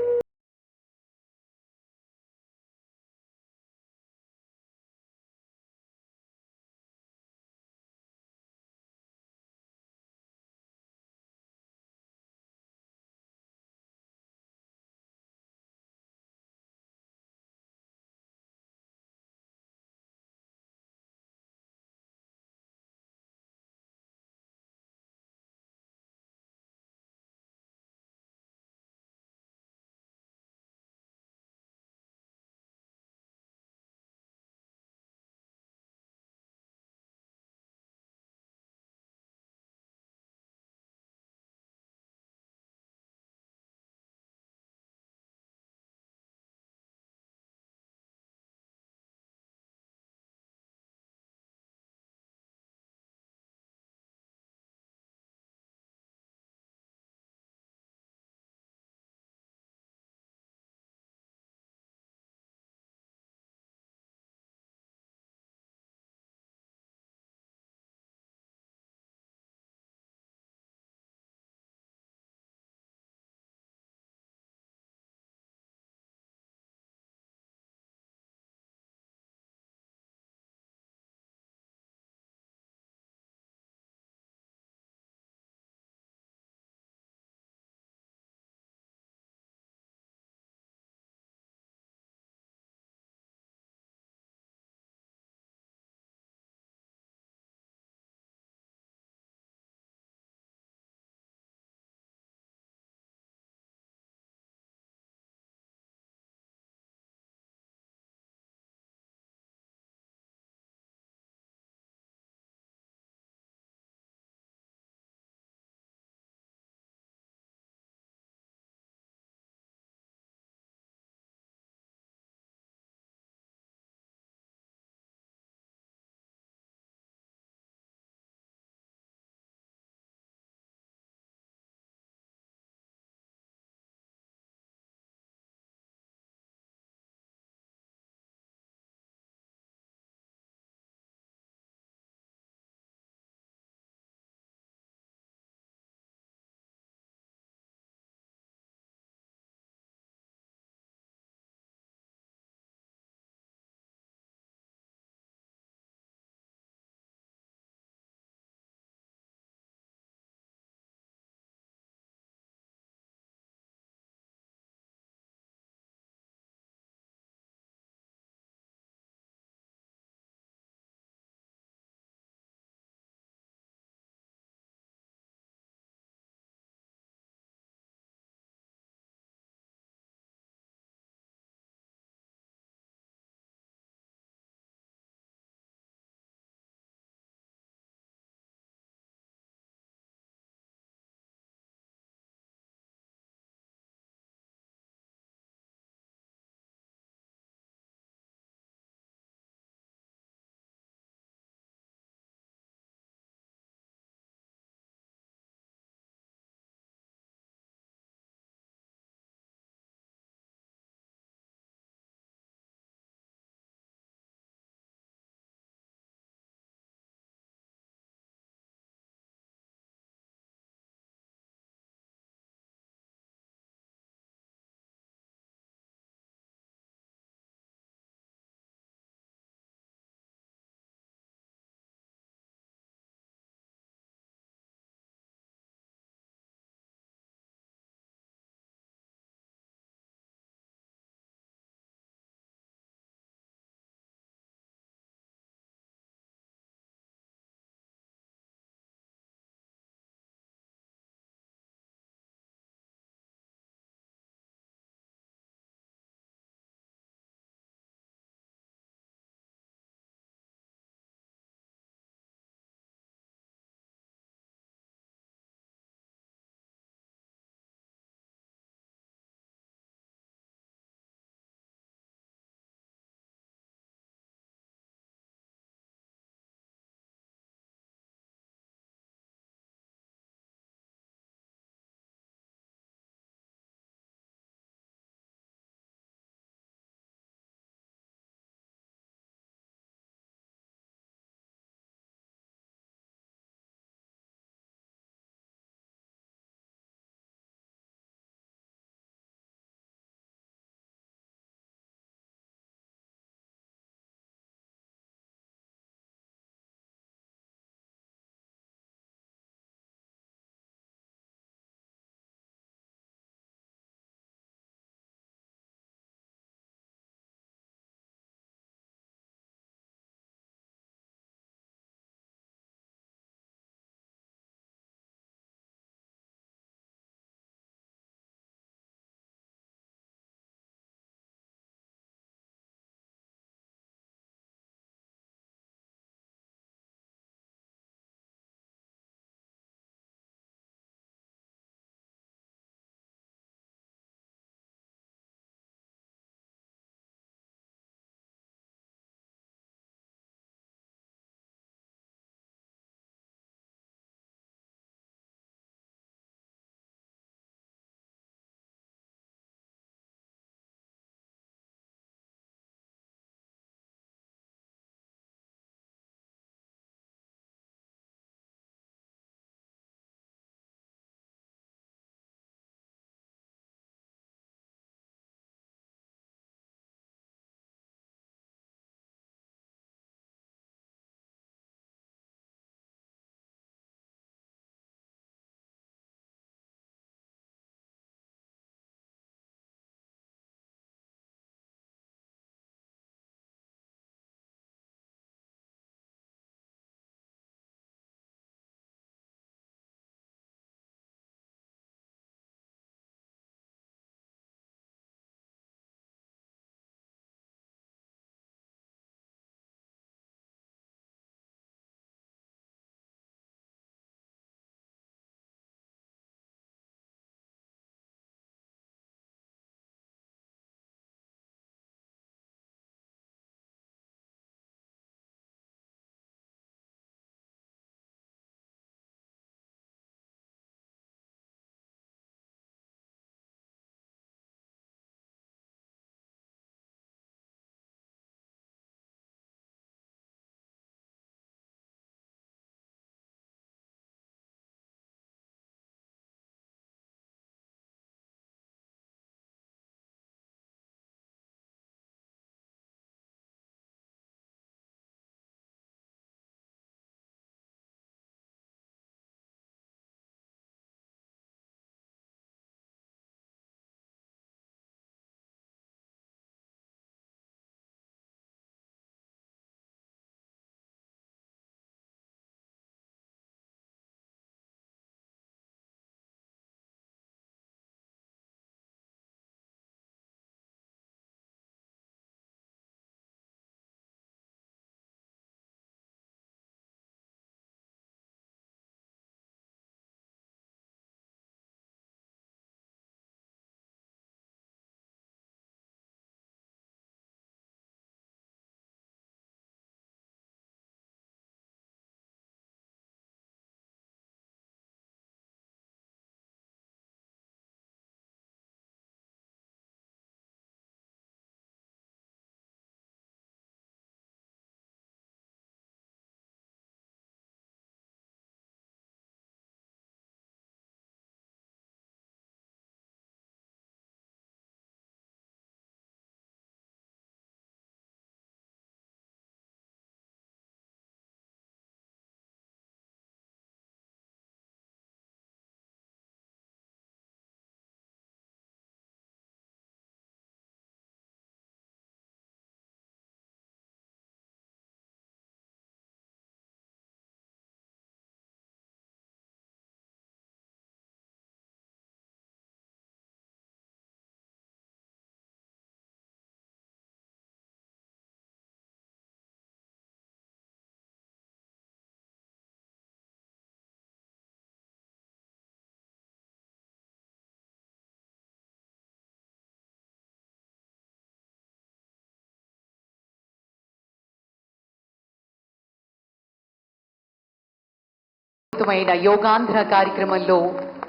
అద్భుతమైన యోగాంధ్ర కార్యక్రమంలో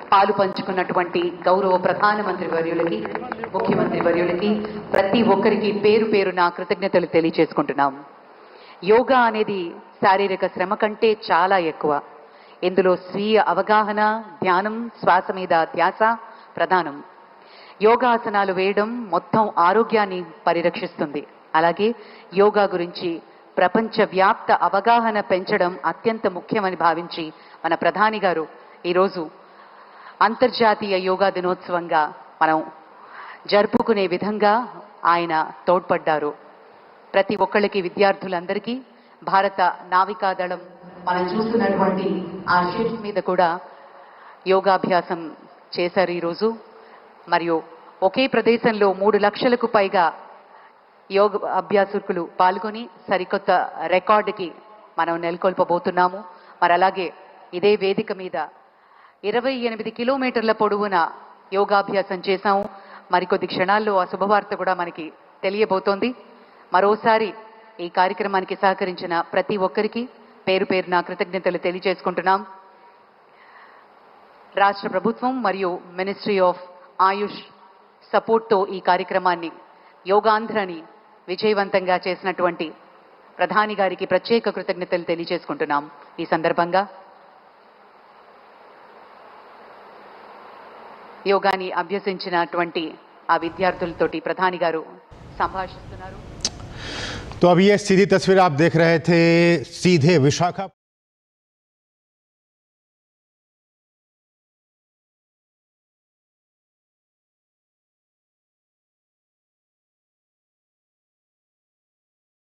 పాలు పంచుకున్నటువంటి గౌరవ ప్రధానమంత్రి వర్యులకి, ముఖ్యమంత్రి వర్యులకి, ప్రతి ఒక్కరికి పేరు పేరున కృతజ్ఞతలు తెలియజేసుకుంటున్నాం. యోగా అనేది శారీరక శ్రమ కంటే చాలా ఎక్కువ. ఇందులో స్వీయ అవగాహన, ధ్యానం, శ్వాస మీద ధ్యాస ప్రధానం. యోగాసనాలు వేయడం మొత్తం ఆరోగ్యాన్ని పరిరక్షిస్తుంది. అలాగే యోగా గురించి ప్రపంచవ్యాప్త అవగాహన పెంచడం అత్యంత ముఖ్యమని భావించి మన ప్రధాని గారు ఈరోజు అంతర్జాతీయ యోగా దినోత్సవంగా మనం జరుపుకునే విధంగా ఆయన తోడ్పడ్డారు. ప్రతి ఒక్కళ్ళకి, విద్యార్థులందరికీ భారత నావికాదళం మనం చూస్తున్నటువంటి ఆ షిప్ మీద కూడా యోగాభ్యాసం చేశారు ఈరోజు. మరియు ఒకే ప్రదేశంలో 3 లక్షలకు పైగా యోగ అభ్యాసకులు పాల్గొని సరికొత్త రికార్డుకి మనం నెలకొల్పబోతున్నాము. మరి అలాగే ఇదే వేదిక మీద 28 కిలోమీటర్ల పొడవున యోగాభ్యాసం చేశాము. మరికొద్ది క్షణాల్లో ఆ శుభవార్త కూడా మనకి తెలియబోతోంది. మరోసారి ఈ కార్యక్రమానికి సహకరించిన ప్రతి ఒక్కరికి పేరు పేరున కృతజ్ఞతలు తెలియజేసుకుంటున్నాం. రాష్ట్ర ప్రభుత్వం మరియు మినిస్ట్రీ ఆఫ్ ఆయుష్ సపోర్ట్తో ఈ కార్యక్రమాన్ని, యోగాంధ్రని విజయవంతంగా చేసినటువంటి ప్రధాని గారికి ప్రత్యేక కృతజ్ఞతలు తెలియజేసుకుంటున్నాం. ఈ సందర్భంగా యోగాని అభ్యసించినటువంటి ఆ విద్యార్థులతోటి ప్రధాని గారు సంభాషిస్తున్నారు. तो अभी ये सीधी तस्वीर आप देख रहे थे सीधे विशाखा